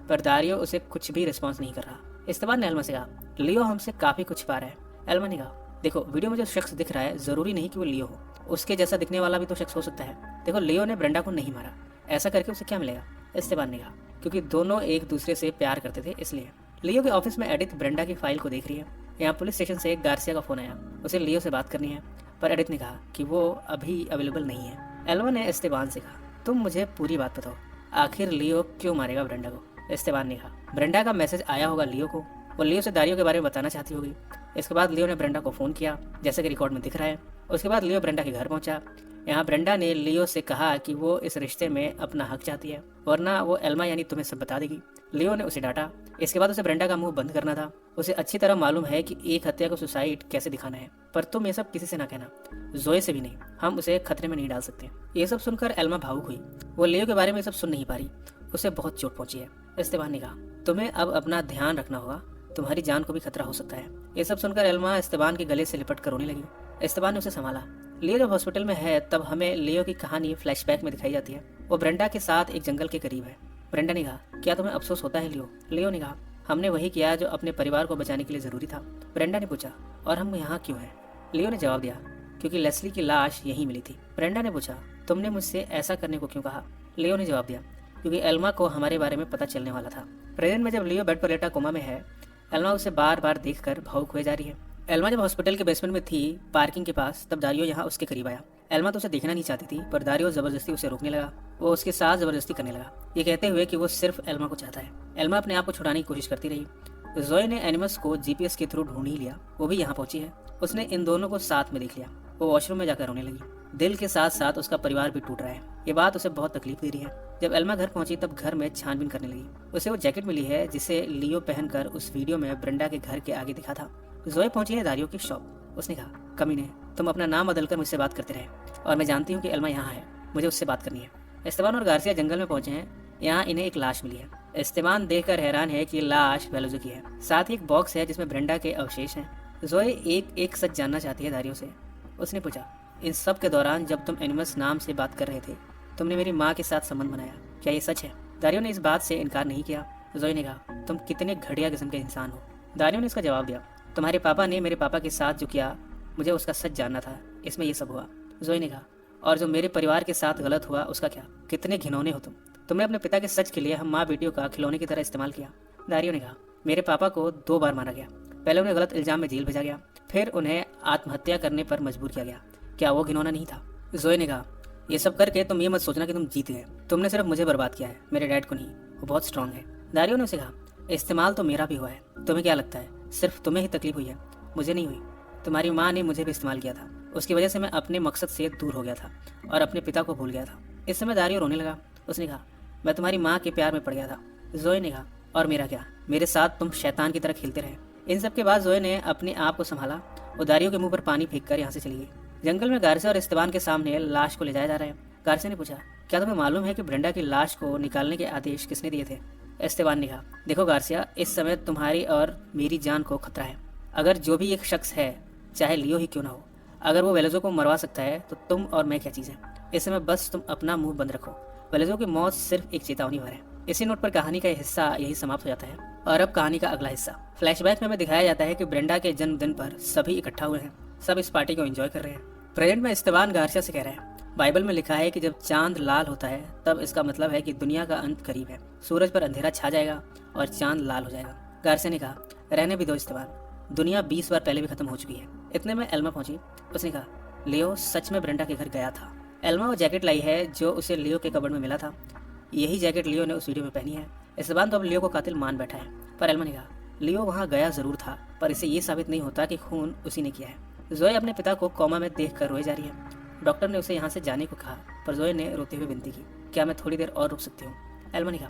पर दारियो उसे कुछ भी रिस्पॉन्स नहीं कर रहा। इस्तेबान ने एल्मा से कहा, लियो हमसे काफी कुछ पा रहा है। एल्मा ने कहा, देखो, वीडियो में जो शख्स दिख रहा है जरूरी नहीं कि वो लियो हो, उसके जैसा दिखने वाला भी तो शख्स हो सकता है। देखो, लियो ने ब्रेंडा को नहीं मारा, ऐसा करके उसे क्या मिलेगा? इस्तेबान ने कहा, क्योंकि दोनों एक दूसरे से प्यार करते थे इसलिए। लियो के ऑफिस में एडिथ ब्रेंडा की फाइल को देख रही है। यहाँ पुलिस स्टेशन से गार्सिया का फोन आया, उसे लियो से बात करनी है, पर एडिथ ने कहा कि वो अभी अवेलेबल नहीं है। एल्मा ने इस्तेबान से कहा, तुम मुझे पूरी बात बताओ, आखिर लियो क्यों मारेगा ब्रेंडा को? इस्तेबान ने कहा, ब्रेंडा का मैसेज आया होगा लियो को, वो लियो से दारियो के बारे में बताना चाहती होगी। इसके बाद लियो ने ब्रेंडा को फोन किया, जैसे कि रिकॉर्ड में दिख रहा है। उसके बाद लियो ब्रेंडा के घर पहुंचा। यहाँ ब्रेंडा ने लियो से कहा कि वो इस रिश्ते में अपना हक चाहती है, वरना वो एल्मा यानी तुम्हें सब बता देगी। लियो ने उसे डांटा। इसके बाद उसे ब्रेंडा का मुंह बंद करना था। उसे अच्छी तरह मालूम है कि एक हत्या को सुसाइड कैसे दिखाना है, पर तुम ये सब किसी से ना कहना, जोए से भी नहीं। हम उसे खतरे में नहीं डाल सकते। ये सब सुनकर एल्मा भावुक हुई। वो लियो के बारे में सब सुन नहीं पा रही, उसे बहुत चोट पहुंची है। इस्तेबान ने कहा, तुम्हें अब अपना ध्यान रखना होगा, तुम्हारी जान को भी खतरा हो सकता है। ये सब सुनकर एल्मा इस्तेबान के गले से लिपट कर रोने लगी। इस्तेबान ने उसे संभाला। लियो जब हॉस्पिटल में है तब हमें लियो की कहानी फ्लैशबैक में दिखाई जाती है। वो ब्रेंडा के साथ एक जंगल के करीब है। ब्रेंडा ने कहा, क्या तुम्हें अफसोस होता है लियो? लियो ने कहा, हमने वही किया जो अपने परिवार को बचाने के लिए जरूरी था। ब्रेंडा ने पूछा, और हम यहाँ क्यों हैं? लियो ने जवाब दिया, क्योंकि लेस्ली की लाश यहीं मिली थी। ब्रेंडा ने पूछा, तुमने मुझसे ऐसा करने को क्यों कहा? लियो ने जवाब दिया, क्योंकि एल्मा को हमारे बारे में पता चलने वाला था। प्रेजेंट में जब लियो बेड पर लेटा कोमा में है, एल्मा उसे बार बार देखकर भावुक हुए जा रही है। एल्मा जब हॉस्पिटल के बेसमेंट में थी, पार्किंग के पास, तब दारियो यहाँ उसके करीब आया। एल्मा तो उसे देखना नहीं चाहती थी, पर दारियो जबरदस्ती उसे रोकने लगा। वो उसके साथ जबरदस्ती करने लगा, ये कहते हुए कि वो सिर्फ एल्मा को चाहता है। एल्मा अपने आप को छुड़ाने की कोशिश करती रही। जोए ने एनिमस को जीपीएस के थ्रू ढूंढ ही लिया। वो भी यहाँ पहुंची है। उसने इन दोनों को साथ में देख लिया। वो वॉशरूम में जाकर रोने लगी। दिल के साथ साथ उसका परिवार भी टूट रहा है। ये बात उसे बहुत तकलीफ दे रही है। जब एल्मा घर पहुंची तब घर में छानबीन करने लगी। उसे वो जैकेट मिली है जिसे लियो पहनकर उस वीडियो में ब्रेंडा के घर के आगे दिखा था। जोए पहुंची है दारियो की शॉप। उसने कहा, कमीने, तुम अपना नाम बदलकर मुझसे बात करते रहे, और मैं जानती हूँ कि एल्मा यहाँ है, मुझे उससे बात करनी है। इस्तेबान और गार्सिया जंगल में पहुंचे हैं। यहाँ इन्हें एक लाश मिली है। इस्तेबान देखकर हैरान है कि लाश वेलोजो की है। साथ ही एक बॉक्स है जिसमें ब्रेंडा के अवशेष हैं। जोए एक सच जानना चाहती है दारियो से। उसने पूछा, इन सब के दौरान जब तुम एनिमस नाम से बात कर रहे थे तुमने मेरी माँ के साथ संबंध बनाया, क्या ये सच है? दारियो ने इस बात से इनकार नहीं किया। जोए ने कहा, तुम कितने घटिया किस्म के इंसान हो। दारियो ने इसका जवाब दिया, तुम्हारे पापा ने मेरे पापा के साथ जो किया, मुझे उसका सच जानना था, इसमें ये सब हुआ। जोए ने कहा, और जो मेरे परिवार के साथ गलत हुआ उसका क्या? कितने घिनौने हो तुम। तुमने अपने पिता के सच के लिए हम माँ बेटियों का खिलौने की तरह इस्तेमाल किया। दारियो ने कहा, मेरे पापा को 2 बार मारा गया। पहले उन्हें गलत इल्जाम में जेल भेजा गया, फिर उन्हें आत्महत्या करने पर मजबूर किया गया। क्या वो घिनौना नहीं था? जोए ने कहा, ये सब करके तुम ये मत सोचना कि तुम जीत गए। तुमने सिर्फ मुझे बर्बाद किया है, मेरे डैड को नहीं। वो बहुत स्ट्रांग है। दारियो ने उसे कहा, इस्तेमाल तो मेरा भी हुआ है। तुम्हें क्या लगता है सिर्फ तुम्हें ही तकलीफ हुई है? मुझे नहीं हुई। तुम्हारी माँ ने मुझे भी इस्तेमाल किया था। उसकी वजह से मैं अपने मकसद से दूर हो गया था और अपने पिता को भूल गया था। इस समय दारियो रोने लगा। उसने कहा, मैं तुम्हारी माँ के प्यार में पड़ गया था। जोए ने कहा, और मेरा क्या? मेरे साथ तुम शैतान की तरह खेलते रहे। इन सब के बाद जोए ने अपने आप को संभाला और दारियो के मुंह पर पानी फेंक कर यहाँ से चली गई। जंगल में गार्सिया और इस्तेबान के सामने लाश को ले जाया जा रहा है। गार्सिया ने पूछा, क्या तुम्हें मालूम है कि ब्रेंडा की लाश को निकालने के आदेश किसने दिए थे? इस्तेबान ने कहा, देखो गार्सिया, इस समय तुम्हारी और मेरी जान को खतरा है। अगर जो भी एक शख्स है, चाहे लियो ही क्यों ना हो, अगर वो वेलेजो को मरवा सकता है तो तुम और मैं क्या चीज़ है? इस समय बस तुम अपना मुंह बंद रखो। वेलेजो की मौत सिर्फ एक चेतावनी भर है। इसी नोट पर कहानी का हिस्सा यही समाप्त हो जाता है। और अब कहानी का अगला हिस्सा। फ्लैशबैक में हमें दिखाया जाता है कि ब्रेंडा के जन्मदिन पर सभी इकट्ठा हुए हैं। सब इस पार्टी को एंजॉय कर रहे हैं। प्रेजेंट में इस्तेबान गार्सिया से कह रहा है, बाइबल में लिखा है कि जब चांद लाल होता है तब इसका मतलब है कि दुनिया का अंत करीब है। सूरज पर अंधेरा छा जाएगा और चांद लाल हो जाएगा। गार्सिया ने कहा, रहने भी दो इस्तेबान, दुनिया 20 बार पहले भी खत्म हो चुकी है। इतने में एल्मा पहुंची। उसने कहा, लियो सच में ब्रेंडा के घर गया था। एल्मा वो जैकेट लाई है जो उसे लियो के कबर्ड में मिला था। यही जैकेट लियो ने उस वीडियो में पहनी है। इस्तेबान तो अब लियो को कातिल मान बैठा है। पर एल्मा ने कहा, लियो वहाँ गया जरूर था, पर इसे ये साबित नहीं होता कि खून उसी ने किया है। जोए अपने पिता को कोमा में देख कर रोए जा रही है। डॉक्टर ने उसे यहाँ से जाने को कहा, पर जोए ने रोते हुए विनती की, क्या मैं थोड़ी देर और रुक सकती हूँ? एल्मा ने कहा,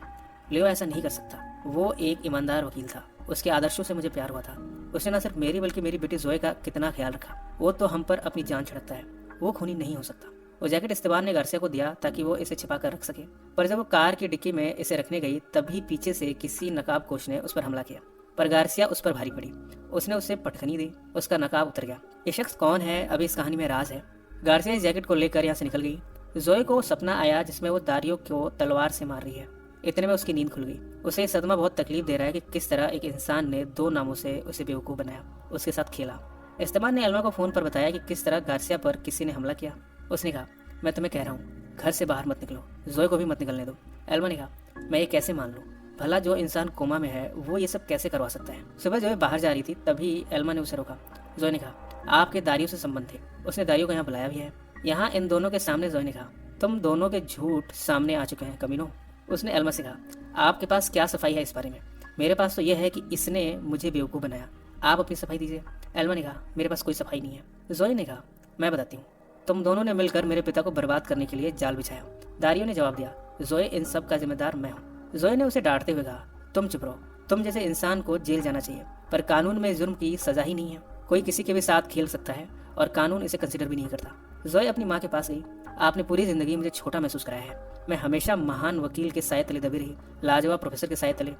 लियो ऐसा नहीं कर सकता। वो एक ईमानदार वकील था। उसके आदर्शों से मुझे प्यार हुआ था। उसने न सिर्फ मेरी बल्कि मेरी बेटी जोए का कितना ख्याल रखा। वो तो हम पर अपनी जान छिड़कता है। वो खूनी नहीं हो सकता। वो जैकेट इस्तेबान ने गार्सिया को दिया ताकि वो इसे छिपा कर रख सके। पर जब वो कार की डिक्की में इसे रखने गई तभी पीछे से किसी नकाबपोश ने उस पर हमला किया। पर गार्सिया उस पर भारी पड़ी। उसने उसे पटखनी दी। उसका नकाब उतर गया। ये शख्स कौन है अभी इस कहानी में राज है। गार्सिया इस जैकेट को लेकर यहाँ से निकल गई। जोए को सपना आया जिसमें वो दारियो को तलवार से मार रही है। इतने में उसकी नींद खुल गई। उसे सदमा बहुत तकलीफ दे रहा है कि किस तरह एक इंसान ने 2 नामों से उसे बेवकूफ़ बनाया, उसके साथ खेला। इस्तेबान ने एल्मा को फ़ोन पर बताया कि किस तरह गार्सिया पर किसी ने हमला किया। उसने कहा, मैं तुम्हें कह रहा हूँ, घर से बाहर मत निकलो। जोए को भी मत निकलने दो। एल्मा ने कहा, मैं ये कैसे मान लूँ? भला जो इंसान कोमा में है वो ये सब कैसे करवा सकता है? सुबह जोए बाहर जा रही थी तभी एल्मा ने उसे रोका। जोए ने कहा, आपके दारियो से संबंध थे। उसने दारियो को यहाँ बुलाया भी है। यहाँ इन दोनों के सामने जोए ने कहा, तुम दोनों के झूठ सामने आ चुके हैं कमीनों। उसने एल्मा से कहा, आपके पास क्या सफाई है इस बारे में? मेरे पास तो यह है कि इसने मुझे बेवकूफ़ बनाया। आप अपनी सफाई दीजिए। एल्मा ने कहा, मेरे पास कोई सफाई नहीं है। जोए ने कहा, मैं बताती हूँ। तुम दोनों ने मिलकर मेरे पिता को बर्बाद करने के लिए जाल बिछाया। दारियो ने जवाब दिया, जोए, इन सब का जिम्मेदार मैं हूँ। जोए ने उसे डांटते हुए कहा, तुम चुप रहो। तुम जैसे इंसान को जेल जाना चाहिए, पर कानून में जुर्म की सजा ही नहीं है। कोई किसी के भी साथ खेल सकता है और कानून इसे कंसिडर भी नहीं करता। जोए अपनी माँ के पास गई। आपने पूरी जिंदगी मुझे छोटा महसूस कराया है। मैं हमेशा महान वकील के साए तले दबी रही, लाजवाब प्रोफेसर के साए तले,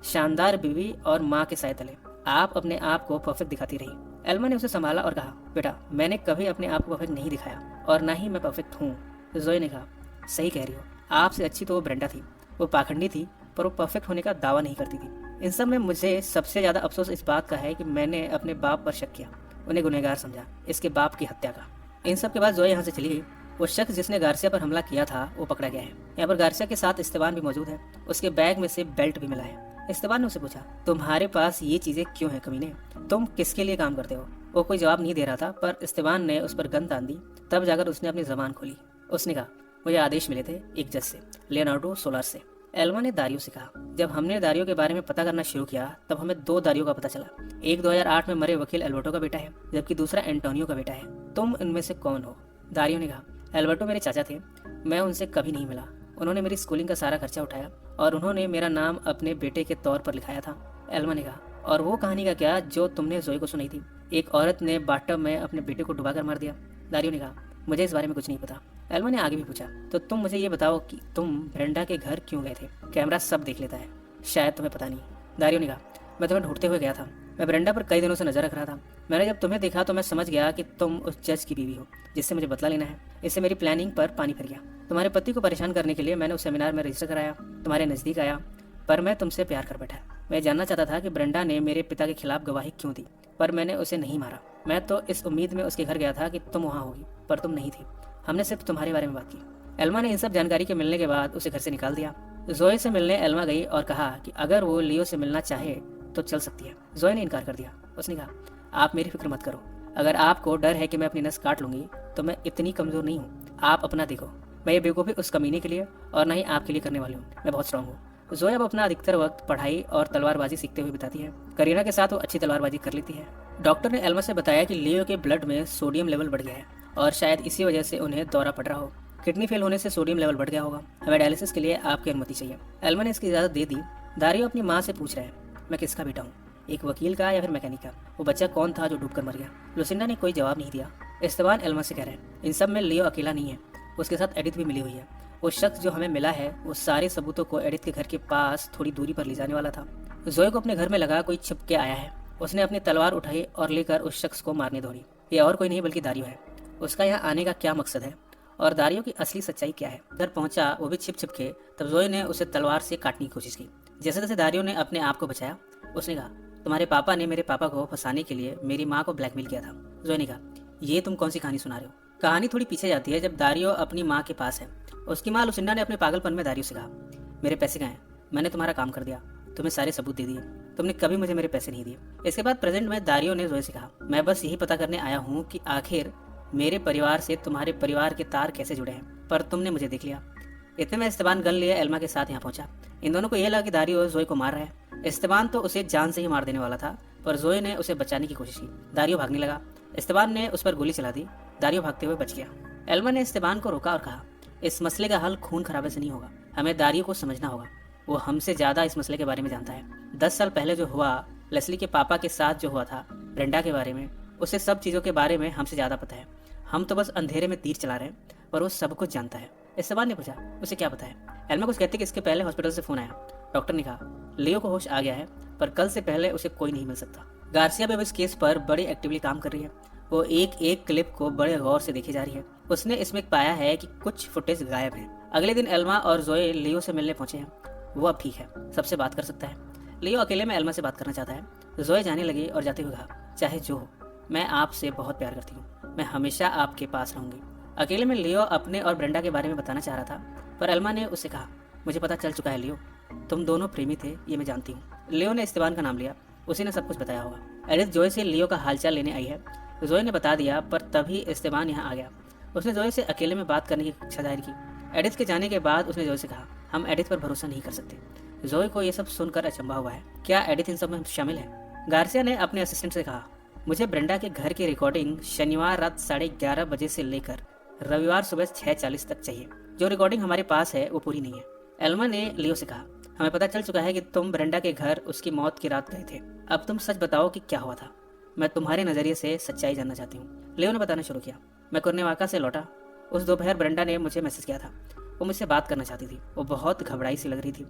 शानदार बीवी और माँ के साए तले। आप अपने आप को परफेक्ट दिखाती रही। एल्मा ने उसे संभाला और कहा, बेटा, मैंने कभी अपने आप को परफेक्ट नहीं दिखाया और ना ही मैं परफेक्ट हूँ। जोए ने कहा, सही कह रही हो। आपसे अच्छी तो वो ब्रेंडा थी। वो पाखंडी थी, पर वो परफेक्ट होने का दावा नहीं करती थी। इन सब में मुझे सबसे ज़्यादा अफसोस इस बात का है कि मैंने अपने बाप पर शक किया, उन्हें गुनहगार समझा, इसके बाप की हत्या का। इन सब के बाद जोए यहाँ से चली गई। वो शख्स जिसने गार्सिया पर हमला किया था वो पकड़ा गया है। यहाँ पर गार्सिया के साथ इस्तेबान भी मौजूद है। उसके बैग में से बेल्ट भी मिला है। इस्तेबान ने उसे पूछा, तुम्हारे पास ये चीजें क्यों हैं कमीने? तुम किसके लिए काम करते हो? वो कोई जवाब नहीं दे रहा था, पर इस्तेबान ने उस पर गन तान दी। तब जाकर उसने अपनी जबान खोली। उसने कहा, मुझे आदेश मिले थे एक जज से, लियोनार्डो सोलार से। एल्मा ने दारियो से कहा, जब हमने दारियो के बारे में पता करना शुरू किया तब हमें 2 दारियो का पता चला। एक 2008 में मरे वकील एल्बर्टो का बेटा है, जबकि दूसरा एंटोनियो का बेटा है। तुम इनमें से कौन हो? दारियो ने कहा, एल्बर्टो मेरे चाचा थे। मैं उनसे कभी नहीं मिला। उन्होंने मेरी स्कूलिंग का सारा खर्चा उठाया और उन्होंने मेरा नाम अपने बेटे के तौर पर लिखाया था। एल्मा ने कहा, और वो कहानी का क्या जो तुमने जोए को सुनाई थी? एक औरत ने बाथटब में अपने बेटे को डुबाकर मार दिया। दारियो ने कहा, मुझे इस बारे में कुछ नहीं पता। एल्मा ने आगे भी पूछा, तो तुम मुझे ये बताओ कि तुम ब्रेंडा के घर क्यों गए थे? कैमरा सब देख लेता है, शायद तुम्हें पता नहीं। दारियो ने कहा, मैं तुम्हें ढूंढते हुए गया था। मैं ब्रेंडा पर कई दिनों से नजर रख रहा था। मैंने जब तुम्हें देखा तो मैं समझ गया कि तुम उस जज की बीवी हो जिससे मुझे बदला लेना है। इससे मेरी प्लानिंग पर पानी फिर गया। तुम्हारे पति को परेशान करने के लिए मैंने उस सेमिनार में रजिस्टर कराया, तुम्हारे नजदीक आया, पर मैं तुमसे प्यार कर बैठा। मैं जानना चाहता था कि ब्रेंडा ने मेरे पिता के खिलाफ गवाही क्यों दी, पर मैंने उसे नहीं मारा। मैं तो इस उम्मीद में उसके घर गया था कि तुम वहाँ होगी, पर तुम नहीं थी। हमने सिर्फ तुम्हारे बारे में बात की। एल्मा ने इन सब जानकारी के मिलने के बाद उसे घर से निकाल दिया। जोए से मिलने एल्मा गई और कहा कि अगर वो लियो से मिलना चाहे तो चल सकती है। जोए ने इनकार कर दिया। उसने कहा, आप मेरी फिक्र मत करो। अगर आपको डर है कि मैं अपनी नस काट लूंगी तो मैं इतनी कमजोर नहीं हूँ। आप अपना देखो। मैं ये बेवकूफ़ी उस कमीने के लिए और न ही आपके लिए करने वाली हूँ। मैं बहुत स्ट्रांग हूँ। जोए अब अपना अधिकतर वक्त पढ़ाई और तलवारबाजी सीखते हुए बिताती है। करीना के साथ वो अच्छी तलवारबाजी कर लेती है। डॉक्टर ने एल्मा से बताया कि लियो के ब्लड में सोडियम लेवल बढ़ गया है और शायद इसी वजह से उन्हें दौरा पड़ रहा हो। किडनी फेल होने से सोडियम लेवल बढ़ गया होगा। हमें डायलिसिस के लिए आपकी अनुमति चाहिए। एल्मा ने इसकी इजाज़त दे दी। दारियो अपनी माँ से पूछ रहा है, मैं किसका बेटा हूँ, एक वकील का या फिर मैकेनिक का? वो बच्चा कौन था जो डूबकर मर गया? लुसिंडा ने कोई जवाब नहीं दिया। इस्तेबान एल्मा से कह रहे हैं, इन सब में लियो अकेला नहीं है, उसके साथ एडिथ भी मिली हुई है। वो शख्स जो हमें मिला है वो सारे सबूतों को एडिथ के घर के पास थोड़ी दूरी पर ले जाने वाला था। जोए को अपने घर में लगा कोई छिप के आया है। उसने अपनी तलवार उठाई और लेकर उस शख्स को मारने दौड़ी। ये और कोई नहीं बल्कि दारियो है। उसका यहाँ आने का क्या मकसद है और दारियो की असली सच्चाई क्या है? घर पहुंचा वो भी छिप छिप के। तब जोए ने उसे तलवार से काटने की कोशिश की। जैसे तैसे दारियो ने अपने आप को बचाया। उसने कहा, तुम्हारे पापा ने मेरे पापा को फंसाने के लिए मेरी माँ को ब्लैकमेल किया था। जोए ने कहा, ये तुम कौन सी कहानी सुना रहे हो? कहानी थोड़ी पीछे जाती है जब दारियो अपनी माँ के पास है। उसकी माँ लुसिंडा ने अपने पागलपन में दारियो से कहा, मेरे पैसे कहाँ हैं? मैंने तुम्हारा काम कर दिया, तुम्हें सारे सबूत दे दिए, तुमने कभी मुझे मेरे पैसे नहीं दिए। इसके बाद प्रेजेंट में दारियो ने जोए से कहा, मैं बस यही पता करने आया हूँ कि आखिर मेरे परिवार से तुम्हारे परिवार के तार कैसे जुड़े हैं, पर तुमने मुझे देख लिया। इतने में इस्तेबान गन लिए एल्मा के साथ यहाँ पहुंचा। इन दोनों को यह लगा कि दारियो जोए को मार रहा है। इस्तेबान तो उसे जान से ही मार देने वाला था, पर जोए ने उसे बचाने की कोशिश की। दारियो भागने लगा। इस्तेबान ने उस पर गोली चला दी। दारियो भागते हुए बच गया। एल्मा ने इस्तेबान को रोका और कहा, इस मसले का हल खून खराबे से नहीं होगा, हमें दारियो को समझना होगा। वो हमसे ज्यादा इस मसले के बारे में जानता है। 10 साल पहले जो हुआ, लेस्ली के पापा के साथ जो हुआ था, ब्रेंडा के बारे में, उसे सब चीजों के बारे में हमसे ज्यादा पता है। हम तो बस अंधेरे में तीर चला रहे हैं, पर वो सब कुछ जानता है। इस्तेबान ने पूछा, उसे क्या पता है? एल्मा कुछ कहते कि इसके पहले हॉस्पिटल से फोन आया। डॉक्टर ने कहा, लियो को होश आ गया है, पर कल से पहले उसे कोई नहीं मिल सकता। गार्सिया भी इस केस पर बड़ी एक्टिवली काम कर रही है। वो एक एक क्लिप को बड़े गौर से देखी जा रही है। उसने इसमें पाया है कि कुछ फुटेज गायब है। अगले दिन एल्मा और जोए लियो से मिलने पहुंचे हैं। वो अब ठीक है, सबसे बात कर सकता है। लियो अकेले में एल्मा से बात करना चाहता है। जोए जाने लगी और जाते हुए कहा, चाहे जो हो, मैं आपसे बहुत प्यार करती हूँ, मैं हमेशा आपके पास रहूंगी। अकेले में लियो अपने और ब्रेंडा के बारे में बताना चाह रहा था, पर एल्मा ने उससे कहा, मुझे पता चल चुका है लियो, तुम दोनों प्रेमी थे, ये मैं जानती हूँ। लियो ने इस्तेबान का नाम लिया। उसी ने सब कुछ बताया होगा। एडिथ जोए से लियो का हालचाल लेने आई है। जोए ने बता दिया, पर तभी इस्तेबान यहाँ आ गया। उसने जोए से अकेले में बात करने की इच्छा जाहिर की। एडिथ के जाने के बाद उसने जोए से कहा, हम एडिथ पर भरोसा नहीं कर सकते। जोए को यह सब सुनकर अचंभा हुआ है। क्या एडिथ इन सब में शामिल है? गार्सिया ने अपने असिस्टेंट से कहा, मुझे ब्रेंडा के घर की रिकॉर्डिंग शनिवार रात 11:30 बजे से लेकर रविवार सुबह 6:40 तक चाहिए। जो रिकॉर्डिंग हमारे पास है वो पूरी नहीं है। एल्मा ने लियो से कहा, हमें पता चल चुका है कि तुम ब्रेंडा के घर उसकी मौत की रात गए थे। अब तुम सच बताओ कि क्या हुआ था। मैं तुम्हारे नजरिए से सच्चाई जानना चाहती हूँ। लियो ने बताना शुरू किया, मैं कुर्नेवाका से लौटा। उस दोपहर ब्रेंडा ने मुझे मैसेज किया था। वो मुझसे बात करना चाहती थी। वो बहुत घबराई सी लग रही थी।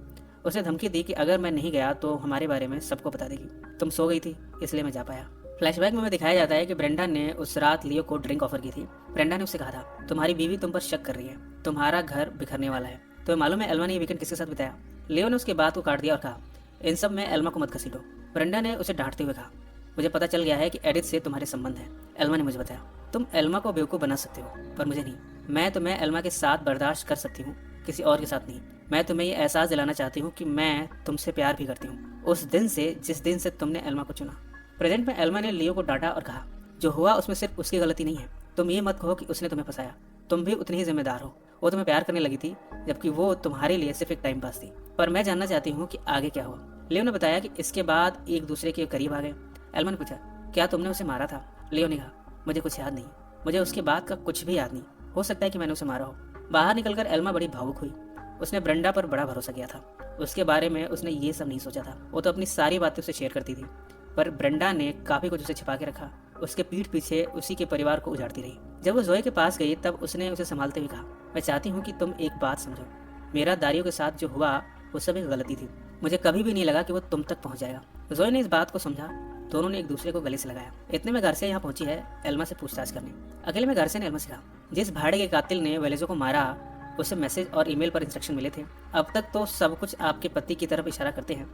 उसने धमकी दी कि अगर मैं नहीं गया तो हमारे बारे में सबको बता देगी। तुम सो गई थी, इसलिए मैं जा पाया। फ्लैशबैक में दिखाया जाता है कि ब्रेंडा ने उस रात लियो को ड्रिंक ऑफर की थी। ब्रेंडा ने उससे कहा था, तुम्हारी बीवी तुम पर शक कर रही है, तुम्हारा घर बिखरने वाला है। तुम्हें मालूम है एल्मा ने ये वीकेंड किसके साथ बिताया? लियो ने उसकी बात को काट दिया और कहा, इन सब में एल्मा को मत घसीटो। ब्रेंडा ने उसे डांटते हुए कहा, मुझे पता चल गया है कि एडिथ से तुम्हारे संबंध है। एल्मा ने मुझे बताया, तुम एल्मा को बेवकूफ़ बना सकते हो, पर मुझे नहीं। मैं तुम्हें एल्मा के साथ बर्दाश्त कर सकती हूँ, किसी और के साथ नहीं। मैं तुम्हें ये एहसास दिलाना चाहती हूँ कि मैं तुमसे प्यार भी करती हूँ, उस दिन से जिस दिन से तुमने एल्मा को चुना। प्रेजेंट में एल्मा ने लियो को डांटा और कहा, जो हुआ उसमें सिर्फ उसकी गलती नहीं है। तुम ये मत कहो कि उसने तुम्हें फंसाया, तुम भी उतनी ही जिम्मेदार हो। वो तुम्हें प्यार करने लगी थी, जबकि वो तुम्हारे लिए सिर्फ एक टाइम पास थी। पर मैं जानना चाहती हूँ कि आगे क्या हुआ। लियो ने बताया कि इसके बाद एक दूसरे के करीब आ गए। एल्मा ने पूछा, क्या तुमने उसे मारा था? लियो ने कहा, मुझे कुछ याद नहीं, मुझे उसके बाद का कुछ भी याद नहीं। हो सकता है कि मैंने उसे मारा हो। बाहर निकलकर एल्मा बड़ी भावुक हुई। उसने ब्रेंडा पर बड़ा भरोसा किया था। उसके बारे में उसने ये सब नहीं सोचा था। वो तो अपनी सारी बातें उसे शेयर करती थी, पर ब्रेंडा ने काफी कुछ उसे छिपा के रखा। उसके पीठ पीछे उसी के परिवार को उजाड़ती रही। जब वो जोए के पास गई तब उसने उसे संभालते हुए कहा, मैं चाहती हूँ कि तुम एक बात समझो, मेरा दारियों के साथ जो हुआ वो सब एक गलती थी। मुझे कभी भी नहीं लगा कि वो तुम तक पहुंच जाएगा। जोए ने इस बात को समझा। दोनों ने एक दूसरे को गले से लगाया। इतने में गार्सिया यहाँ पहुंची है एल्मा से पूछताछ करने। अकेले में गार्सिया ने एल्मा से कहा, जिस भाड़े के कातिल ने वेलेजो को मारा उसे मैसेज और ईमेल पर इंस्ट्रक्शन मिले थे। अब तक तो सब कुछ आपके पति की तरफ इशारा करते हैं,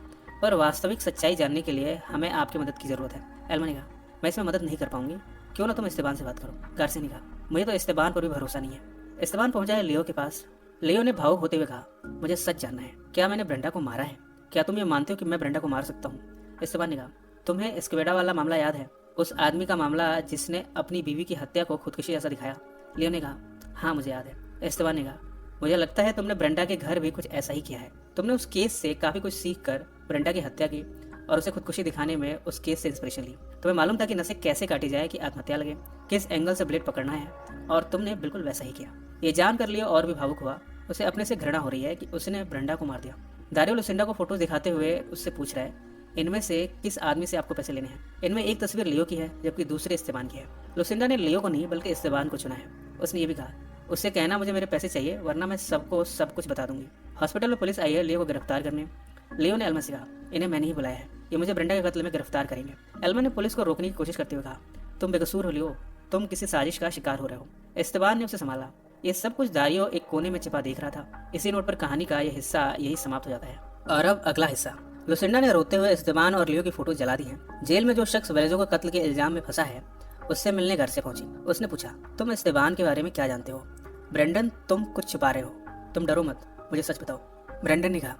पर वास्तविक सच्चाई जानने के लिए हमें आपकी मदद की जरूरत है। एल्मा ने कहा, मैं इसमें मदद नहीं कर पाऊंगी, क्यों ना तुम इस्तेबान से बात करो। गार्सिया ने कहा, मुझे तो इस्तेबान पर भी भरोसा नहीं है। इस्तेबान पहुंचा है लियो के पास। लियो ने भावुक होते हुए कहा, मुझे सच जानना है, क्या मैंने ब्रेंडा को मारा है? क्या तुम ये मानते हो कि मैं ब्रेंडा को मार सकता हूँ? इस्तेबान ने कहा, तुम्हें एस्क्वेडा वाला मामला याद है, उस आदमी का मामला जिसने अपनी बीवी की हत्या को खुदकुशी जैसा दिखाया? लियो ने कहा, हाँ मुझे याद है। इस्तेबान ने कहा, मुझे लगता है तुमने ब्रेंडा के घर भी कुछ ऐसा ही किया है। तुमने उस केस से काफी कुछ सीख कर ब्रेंडा की हत्या की और उसे खुदकुशी दिखाने में उस केस से इंस्पिरेशन ली। तुम्हें मालूम था कि नसें कैसे काटी जाए कि आत्महत्या लगे, किस एंगल से ब्लेड पकड़ना है, और तुमने बिल्कुल वैसा ही किया। ये जान कर लियो और भी भावुक हुआ। उसे अपने से घृणा हो रही है कि उसने ब्रेंडा को मार दिया। दारियो लुसिंडा को फोटोज दिखाते हुए उससे पूछ रहा है, इनमें से किस आदमी से आपको पैसे लेने हैं? इनमें एक तस्वीर लियो की है जबकि दूसरी इस्तेबान की है। लुसिंडा ने लियो को नहीं बल्कि इस्तेबान को चुना है। उसने ये भी कहा, उससे कहना मुझे मेरे पैसे चाहिए वरना मैं सबको सब कुछ बता दूंगी। हॉस्पिटल में पुलिस आई है लियो को गिरफ्तार करने। लियो ने एल्मा से कहा, इन्हें मैंने ही बुलाया है, ये मुझे ब्रेंडा के कत्ल में गिरफ्तार करेंगे। एल्मा ने पुलिस को रोकने की कोशिश करते हुए कहा, तुम बेकसूर हो लियो, तुम किसी साजिश का शिकार हो रहे हो। इस्तेबान ने उसे संभाला। ये सब कुछ दारियो एक कोने में छिपा देख रहा था। इसी नोट पर कहानी का यह हिस्सा यही समाप्त हो जाता है। और अब अगला हिस्सा। लुसिंडा ने रोते हुए इस्तेबान और लियो की फोटो जला दी है। जेल में जो शख्स वेलेजो के कत्ल के इल्जाम में फंसा है उससे मिलने घर से पहुंची। उसने पूछा, तुम इस्तेबान के बारे में क्या जानते हो? ब्रेंडन, तुम कुछ छुपा रहे हो, तुम डरो मत, मुझे सच बताओ। ब्रेंडन ने कहा,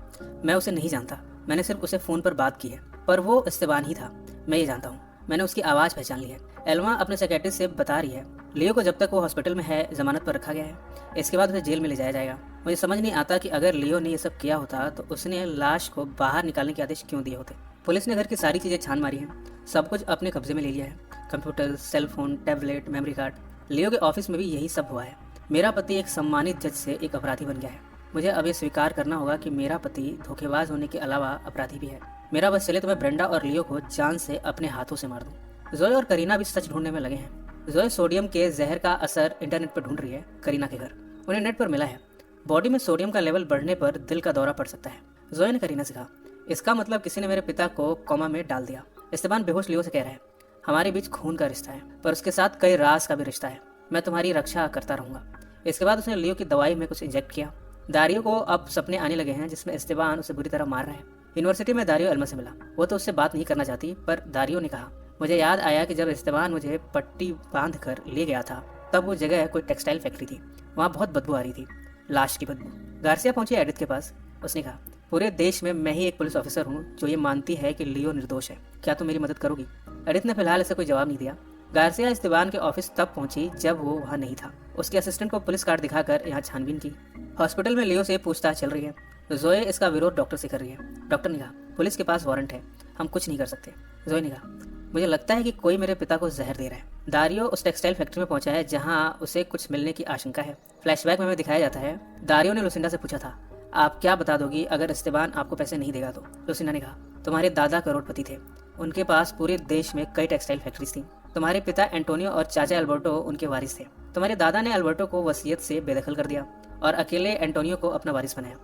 मैं उसे नहीं जानता, मैंने सिर्फ उसे फोन पर बात की है, पर वो इस्तेबान ही था, मैं ये जानता हूँ, मैंने उसकी आवाज़ पहचान ली है। एल्मा अपने सेक्रेटरी से बता रही है, लियो को जब तक वो हॉस्पिटल में है जमानत पर रखा गया है, इसके बाद उसे जेल में ले जाया जाएगा। मुझे समझ नहीं आता कि अगर लियो ने ये सब किया होता तो उसने लाश को बाहर निकालने के आदेश क्यों दिए होते। पुलिस ने घर की सारी चीज़ें छान मारी हैं, सब कुछ अपने कब्जे में ले लिया है, computer, cell phone, tablet, memory card. Leo के ऑफिस में भी यही सब हुआ है। मेरा पति एक सम्मानित जज से एक अपराधी बन गया है। मुझे अब ये स्वीकार करना होगा कि मेरा पति धोखेबाज होने के अलावा अपराधी भी है। मेरा बस चले तो मैं ब्रेंडा और लियो को जान से अपने हाथों से मार दूं। जोए और करीना भी सच ढूंढने में लगे हैं। जोए सोडियम के जहर का असर इंटरनेट पर ढूंढ रही है करीना के घर। उन्हें नेट पर मिला है, बॉडी में सोडियम का लेवल बढ़ने पर दिल का दौरा पड़ सकता है। जोए ने करीना से कहा, इसका मतलब किसी ने मेरे पिता को कोमा में डाल दिया। इस्तेबान बेहोश लियो से कह रहा है, हमारे बीच खून का रिश्ता है, पर उसके साथ कई राज का भी रिश्ता है। मैं तुम्हारी रक्षा करता रहूंगा। इसके बाद उसने लियो की दवाई में कुछ इंजेक्ट किया। दारियो को अब सपने आने लगे हैं जिसमें इस्तेबान उसे बुरी तरह मार रहा है। यूनिवर्सिटी में दारियो एल्मा से मिला। वो तो उससे बात नहीं करना चाहती, पर दारियो ने कहा, मुझे याद आया कि जब इस्तेबान मुझे पट्टी बांध कर ले गया था तब वो जगह कोई टेक्सटाइल फैक्ट्री थी, वहाँ बहुत बदबू आ रही थी, लाश की बदबू। गार्सिया पहुंची एडिथ के पास। उसने कहा, पूरे देश में मैं ही एक पुलिस ऑफिसर हूँ जो ये मानती है कि लियो निर्दोष है, क्या तुम मेरी मदद करोगी? एडिथ ने फिलहाल ऐसा कोई जवाब नहीं दिया। गार्सिया इस्तेबान के ऑफिस तब पहुंची जब वो वहाँ नहीं था। उसके असिस्टेंट को पुलिस कार्ड दिखाकर यहाँ छानबीन की। हॉस्पिटल में लियो से पूछताछ चल रही है। जोए इसका विरोध डॉक्टर से कर रही है। डॉक्टर ने कहा, पुलिस के पास वारंट है, हम कुछ नहीं कर सकते। जोए ने कहा, मुझे लगता है कि कोई मेरे पिता को जहर दे रहा है। दारियो उस टेक्सटाइल फैक्ट्री में पहुंचा है जहां उसे कुछ मिलने की आशंका है। फ्लैशबैक में हमें दिखाया जाता है, दारियो ने लुसिंडा से पूछा था, आप क्या बता दोगी अगर इस्तेबान आपको पैसे नहीं देगा तो? लुसिंडा ने कहा, तुम्हारे दादा करोड़पति थे, उनके पास पूरे देश में कई टेक्सटाइल फैक्ट्रीज थी। तुम्हारे पिता एंटोनियो और चाचा अल्बर्टो उनके वारिस थे। तुम्हारे दादा ने अल्बर्टो को वसीयत से बेदखल कर दिया और अकेले एंटोनियो को अपना वारिस बनाया।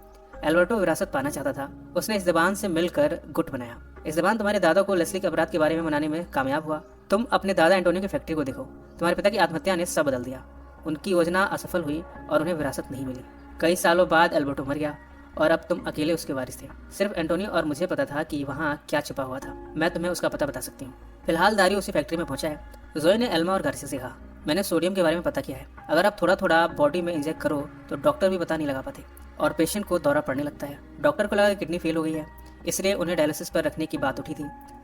अल्बर्टो विरासत पाना चाहता था, उसने इस्तेबान से मिलकर गुट बनाया। इस्तेबान तुम्हारे दादा को लेस्ली के अपराध के बारे में मनाने में कामयाब हुआ। तुम अपने दादा एंटोनियो की फैक्ट्री को देखो, तुम्हारे पिता की आत्महत्या ने सब बदल दिया। उनकी योजना असफल हुई और उन्हें विरासत नहीं मिली। कई सालों बाद अल्बर्टो मर गया और अब तुम अकेले उसके वारिस थे। सिर्फ एंटोनियो और मुझे पता था कि वहाँ क्या छुपा हुआ था। मैं तुम्हें उसका पता बता सकती हूँ। फिलहाल दारियो उसी फैक्ट्री में पहुंचा है। जोए ने एल्मा और गार्सिया से कहा, मैंने सोडियम के बारे में पता किया है, अगर आप थोड़ा थोड़ा बॉडी में इंजेक्ट करो तो डॉक्टर भी पता नहीं लगा पाते और पेशेंट को दौरा पड़ने लगता है। डॉक्टर को लगा कि किडनी फेल हो गई है, इसलिए उन्हें डायलिसिस पर रखने की बात उठी थी।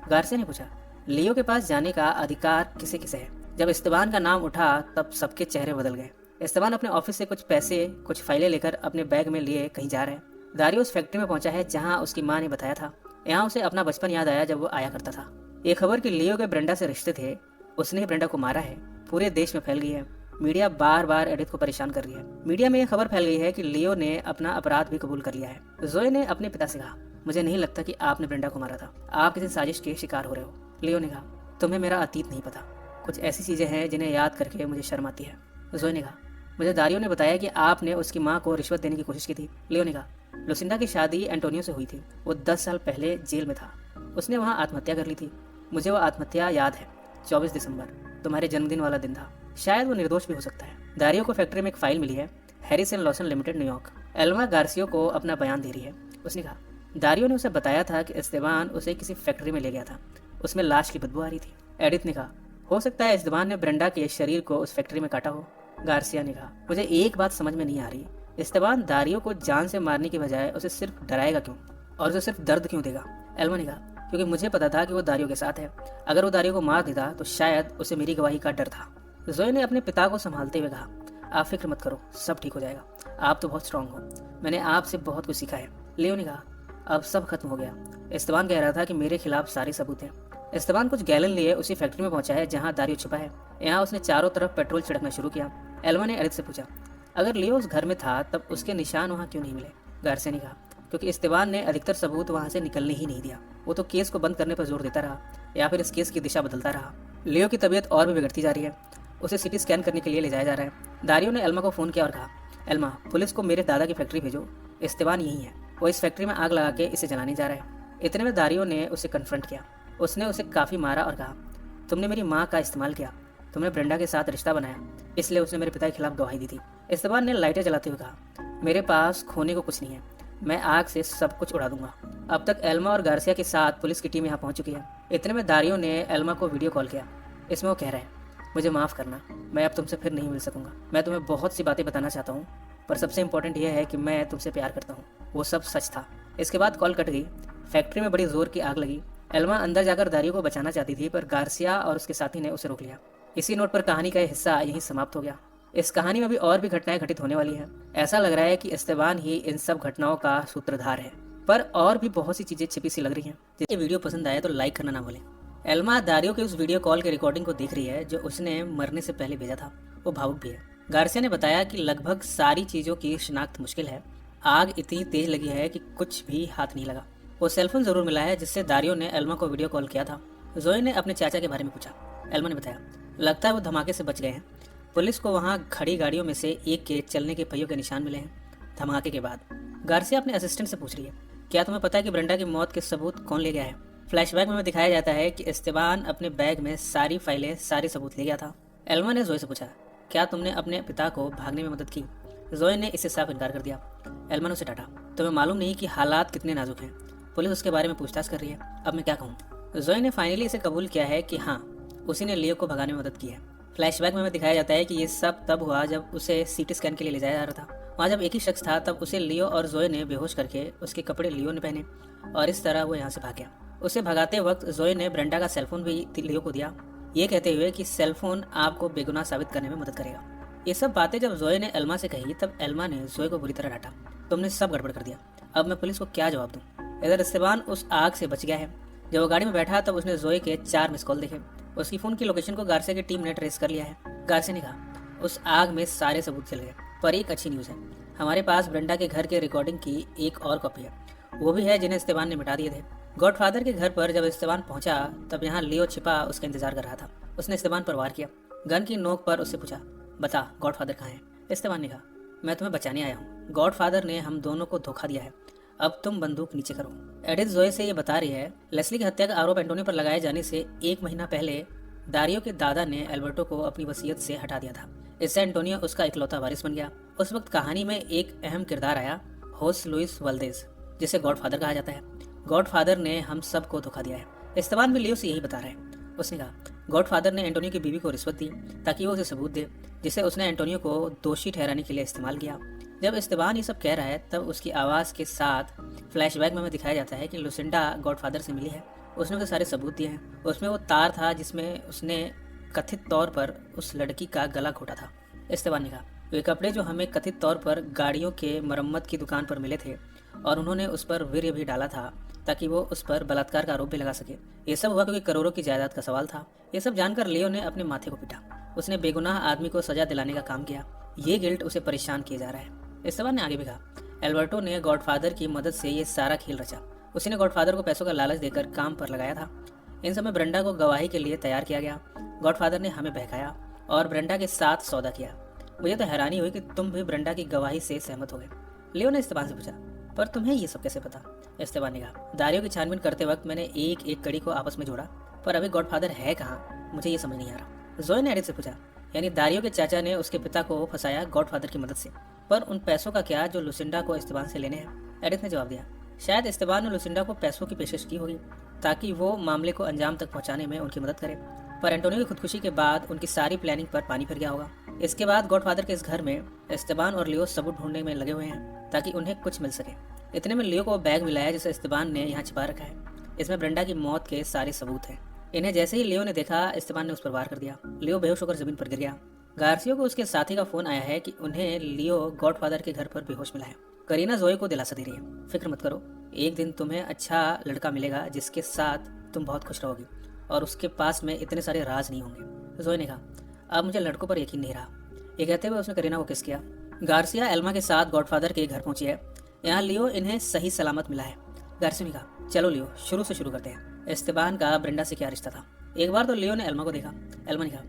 गार्सिया ने पूछा, लियो के पास जाने का अधिकार किसे किसे है? जब इस्तेबान का नाम उठा तब सबके चेहरे बदल गए। इस्तेबान अपने ऑफिस से कुछ पैसे, कुछ फाइलें लेकर अपने बैग में लिए कहीं जा रहे हैं। दारियो उस फैक्ट्री में पहुंचा है जहां उसकी मां ने बताया था। यहाँ उसे अपना बचपन याद आया जब वो आया करता था। ये खबर कि लियो के ब्रेंडा से रिश्ते थे, उसने ब्रेंडा को मारा है, पूरे देश में फैल गई है। मीडिया बार बार एडिथ को परेशान कर रही है। मीडिया में यह खबर फैल गई है कि लियो ने अपना अपराध भी कबूल कर लिया है। जोए ने अपने पिता से कहा, मुझे नहीं लगता कि आपने ब्रेंडा को मारा था, आप किसी साजिश के शिकार हो रहे हो। लियो ने कहा, तुम्हें मेरा अतीत नहीं पता, कुछ ऐसी चीजें हैं जिन्हें याद करके मुझे शर्म आती है। जोए ने कहा, मुझे दारियो ने बताया कि आपने उसकी माँ को रिश्वत देने की कोशिश की थी। लियो ने कहा, लुसिंडा की शादी एंटोनियो से हुई थी, वो 10 साल पहले जेल में था, उसने वहाँ आत्महत्या कर ली थी। मुझे वो आत्महत्या याद है, 24 दिसंबर, तुम्हारे जन्मदिन वाला दिन था। शायद वो निर्दोष भी हो सकता है। दारियो को फैक्ट्री में एक फाइल मिली है, Harrison Lawson limited, New York. Elma गार्सियो को अपना बयान दे रही है। उसने कहा, दारियो ने उसे बताया था कि एस्तेबान उसे किसी फैक्ट्री में ले गया था, उसमें लाश की बदबू आ रही थी। एडिथ ने कहा, हो सकता है एस्तेबान ने ब्रेंडा के शरीर को उस फैक्ट्री में काटा हो। गार्सिया ने कहा, मुझे एक बात समझ में नहीं आ रही, एस्तेबान दारियो को जान से मारने की बजाय उसे सिर्फ डराएगा क्यों, और उसे सिर्फ दर्द क्यों देगा। एल्मा ने कहा, क्योंकि मुझे पता था कि वो दारियो के साथ है। अगर वो दारियो को मार देता तो शायद उसे मेरी गवाही का डर था। जोए ने अपने पिता को संभालते हुए कहा, आप फिक्र मत करो, सब ठीक हो जाएगा। आप तो बहुत स्ट्रांग हो, मैंने आपसे बहुत कुछ सीखा है। लियो ने कहा, अब सब खत्म हो गया। एस्तेबान कह रहा था कि मेरे खिलाफ सारे सबूत हैं। एस्तेबान कुछ गैलन लिए उसी फैक्ट्री में पहुंचा है जहां दारियो छुपा है। यहाँ उसने चारों तरफ पेट्रोल छिड़कना शुरू किया। एल्मा ने एरिथ से पूछा, अगर लियो उस घर में था तब उसके निशान वहाँ क्यों नहीं मिले। गार्सिया ने कहा, क्योंकि एस्तेबान ने अधिकतर सबूत वहाँ से निकलने ही नहीं दिया। वो तो केस को बंद करने पर जोर देता रहा या फिर इस केस की दिशा बदलता रहा। लियो की तबीयत और भी बिगड़ती जा रही है, उसे सिटी स्कैन करने के लिए ले जाया जा रहा है। दारियो ने एल्मा को फ़ोन किया और कहा, एल्मा, पुलिस को मेरे दादा की फैक्ट्री भेजो, एस्तेबान यही है, वो इस फैक्ट्री में आग लगा के इसे जलाने जा रहा है। इतने में दारियो ने उसे कन्फ्रंट किया। उसने उसे काफ़ी मारा और कहा, तुमने मेरी माँ का इस्तेमाल किया, तुमने ब्रेंडा के साथ रिश्ता बनाया, इसलिए उसने मेरे पिता के खिलाफ गवाही दी थी। एस्तेबान ने लाइटें जलाते हुए कहा, मेरे पास खोने को कुछ नहीं है, मैं आग से सब कुछ उड़ा दूंगा। अब तक एल्मा और गार्सिया के साथ पुलिस की टीम यहाँ पहुंच चुकी है। इतने में दारियो ने एल्मा को वीडियो कॉल किया। इसमें वो कह रहा है, मुझे माफ़ करना, मैं अब तुमसे फिर नहीं मिल सकूंगा। मैं तुम्हें बहुत सी बातें बताना चाहता हूँ, पर सबसे इम्पोर्टेंट यह है कि मैं तुमसे प्यार करता हूँ। वो सब सच था। इसके बाद कॉल कट गई। फैक्ट्री में बड़ी जोर की आग लगी। एल्मा अंदर जाकर दारियो को बचाना चाहती थी, पर गार्सिया और उसके साथी ने उसे रोक लिया। इसी नोट पर कहानी का हिस्सा यहीं समाप्त हो गया। इस कहानी में भी और भी घटनाएं घटित होने वाली हैं। ऐसा लग रहा है कि एस्तेबान ही इन सब घटनाओं का सूत्रधार है, पर और भी बहुत सी चीजें छिपी सी लग रही हैं। ये वीडियो पसंद आए तो लाइक करना ना भूलें। एल्मा दारियो के उस वीडियो कॉल के रिकॉर्डिंग को देख रही है जो उसने मरने से पहले भेजा था। वो भावुक भी है। गार्सिया ने बताया कि लगभग सारी चीजों की शिनाख्त मुश्किल है। आग इतनी तेज लगी है कि कुछ भी हाथ नहीं लगा। वो सेलफोन जरूर मिला है जिससे दारियो ने एल्मा को वीडियो कॉल किया था। जोए ने अपने चाचा के बारे में पूछा। एल्मा ने बताया, लगता है वो धमाके से बच गए हैं। पुलिस को वहाँ खड़ी गाड़ियों में से एक के चलने के पहियों के निशान मिले हैं धमाके के बाद। गार्सिया अपने असिस्टेंट से पूछ रही है, क्या तुम्हें पता है कि ब्रेंडा की मौत के सबूत कौन ले गया है। फ्लैशबैक में दिखाया जाता है कि एस्तेबान अपने बैग में सारी फाइलें, सारे सबूत ले गया था। एल्मा ने जोए से पूछा, क्या तुमने अपने पिता को भागने में मदद की। जोए ने इससे साफ इनकार कर दिया। एल्मा ने उसे डांटा, तुम्हें मालूम नहीं कि हालात कितने नाजुक हैं। पुलिस उसके बारे में पूछताछ कर रही है, अब मैं क्या कहूँ। जोए ने फाइनली इसे कबूल किया है कि हाँ, उसी ने लियो को भगाने में मदद की है। फ्लैशबैक में दिखाया जाता है कि ये सब तब हुआ जब उसे सीटी स्कैन के लिए ले जाया जा रहा था। वहाँ जब एक ही शख्स था तब उसे लियो और जोए ने बेहोश करके उसके कपड़े लियो ने पहने और इस तरह वो यहाँ से भाग गया। उसे भगाते वक्त जोए ने ब्रेंडा का सेलफोन भी लियो को दिया, ये कहते हुए कि सेलफोन आपको बेगुनाह साबित करने में मदद करेगा। ये सब बातें जब जोए ने एल्मा से कही तब एल्मा ने जोए को बुरी तरह डांटा, तुमने सब गड़बड़ कर दिया, अब मैं पुलिस को क्या जवाब दूँ। इधर एस्तेबान उस आग से बच गया है। जब वो गाड़ी में बैठा तब उसने जोए के 4 मिस कॉल देखे। उसकी फोन की लोकेशन को गार्सिया की टीम ने ट्रेस कर लिया है। गार्सिया ने कहा, उस आग में सारे सबूत चल गए, पर एक अच्छी न्यूज़ है, हमारे पास ब्रेंडा के घर के रिकॉर्डिंग की एक और कॉपी है, वो भी है जिन्हें एस्तेबान ने मिटा दिए थे। गॉडफादर के घर पर जब एस्तेबान पहुंचा तब यहाँ लियो छिपा उसका इंतजार कर रहा था। उसने एस्तेबान पर वार किया। गन की नोक पर उससे पूछा, बता गॉडफादर कहाँ है। एस्तेबान ने कहा, मैं तुम्हें बचाने आया हूँ, गॉडफादर ने हम दोनों को धोखा दिया है, अब तुम बंदूक नीचे करो। एडिथ जोए से ये बता रही है, लेस्ली की हत्या का आरोप एंटोनियो पर लगाए जाने से 1 महीना पहले दारियो के दादा ने एल्बर्टो को अपनी वसीयत से हटा दिया था। इससे एंटोनियो उसका इकलौता वारिस बन गया। उस वक्त कहानी में एक अहम किरदार आया, होस लुइस वाल्देज, जिसे गॉडफादर कहा जाता है। गॉडफादर ने हम सबको धोखा दिया है। एस्तेबान भी लियो से यही बता रहा है। उसने कहा, गॉडफादर ने एंटोनियो की बीवी को रिश्वत दी ताकि वो उसे सबूत दे, जिसे उसने एंटोनियो को दोषी ठहराने के लिए इस्तेमाल किया। जब एस्तेबान ये सब कह रहा है तब उसकी आवाज़ के साथ फ्लैशबैक में दिखाया जाता है कि लुसिंडा गॉडफादर से मिली है। उसने उसे सारे सबूत दिए हैं। उसमें वो तार था जिसमें उसने कथित तौर पर उस लड़की का गला घोटा था। एस्तेबान ने कहा, वे कपड़े जो हमें कथित तौर पर गाड़ियों के मरम्मत की दुकान पर मिले थे और उन्होंने उस पर वीर्य भी डाला था ताकि वो उस पर बलात्कार का आरोप भी लगा सके। ये सब हुआ क्योंकि करोड़ों की जायदाद का सवाल था। ये सब जानकर लियो ने अपने माथे को पीटा। उसने बेगुनाह आदमी को सजा दिलाने का काम किया। ये गिल्ट उसे परेशान किया जा रहा है। एस्तेबान ने आगे भी कहा, एल्बर्टो ने गॉडफादर की मदद से ये सारा खेल रचा। उसी ने गॉडफादर को पैसों का लालच देकर काम पर लगाया था। इन समय ब्रेंडा को गवाही के लिए तैयार किया गया। गॉडफादर ने हमें बहकाया और ब्रेंडा के साथ सौदा किया। मुझे तो हैरानी हुई कि तुम भी ब्रेंडा की गवाही से सहमत हो गए। लियो ने एस्तेबान से पूछा, पर तुम्हें ये सब कैसे पता। एस्तेबान ने कहा, दारियो की छानबीन करते वक्त मैंने एक एक कड़ी को आपस में जोड़ा। पर अभी गॉडफादर है कहाँ, मुझे ये समझ नहीं आ रहा। जोए ने एडिथ से पूछा। यानी दारियो के चाचा ने उसके पिता को फंसाया गॉडफादर की मदद से, पर उन पैसों का क्या जो लुसिंडा को इस्तेबान से लेने हैं? एडिथ ने जवाब दिया, शायद इस्तेबान ने लुसिंडा को पैसों की पेशकश की होगी ताकि वो मामले को अंजाम तक पहुंचाने में उनकी मदद करे, पर एंटोनियो की खुदकुशी के बाद उनकी सारी प्लानिंग पर पानी फिर गया होगा। इसके बाद गॉडफादर के इस घर में इस्तेबान और लियो सबूत ढूंढने में लगे हुए हैं ताकि उन्हें कुछ मिल सके। इतने में लियो को बैग मिला है जिसे इस्तेबान ने यहाँ छिपा रखा है। इसमें ब्रेंडा की मौत के सारे सबूत हैं। इन्हें जैसे ही लियो ने देखा, इस्तेबान ने उस पर वार कर दिया। लियो बेहोश होकर जमीन पर गिर गया। गार्सियो को उसके साथी का फोन आया है कि उन्हें लियो गॉडफादर के घर पर बेहोश मिला है। करीना जोए को दिलासा दे रही है, फिक्र मत करो, एक दिन तुम्हें अच्छा लड़का मिलेगा जिसके साथ तुम बहुत खुश रहोगी और उसके पास में इतने सारे राज नहीं होंगे। जोए ने कहा, अब मुझे लड़कों पर यकीन नहीं रहा। ये कहते हुए उसने करीना को किस किया। गार्सिया एल्मा के साथ गॉडफादर के घर पहुंची है। यहाँ लियो इन्हें सही सलामत मिला है। गार्सिया ने कहा, चलो लियो शुरू से शुरू करते हैं। इस्तेबान का ब्रेंडा से क्या रिश्ता था? एक बार तो लियो ने एल्मा को देखा। एल्मा ने कहा,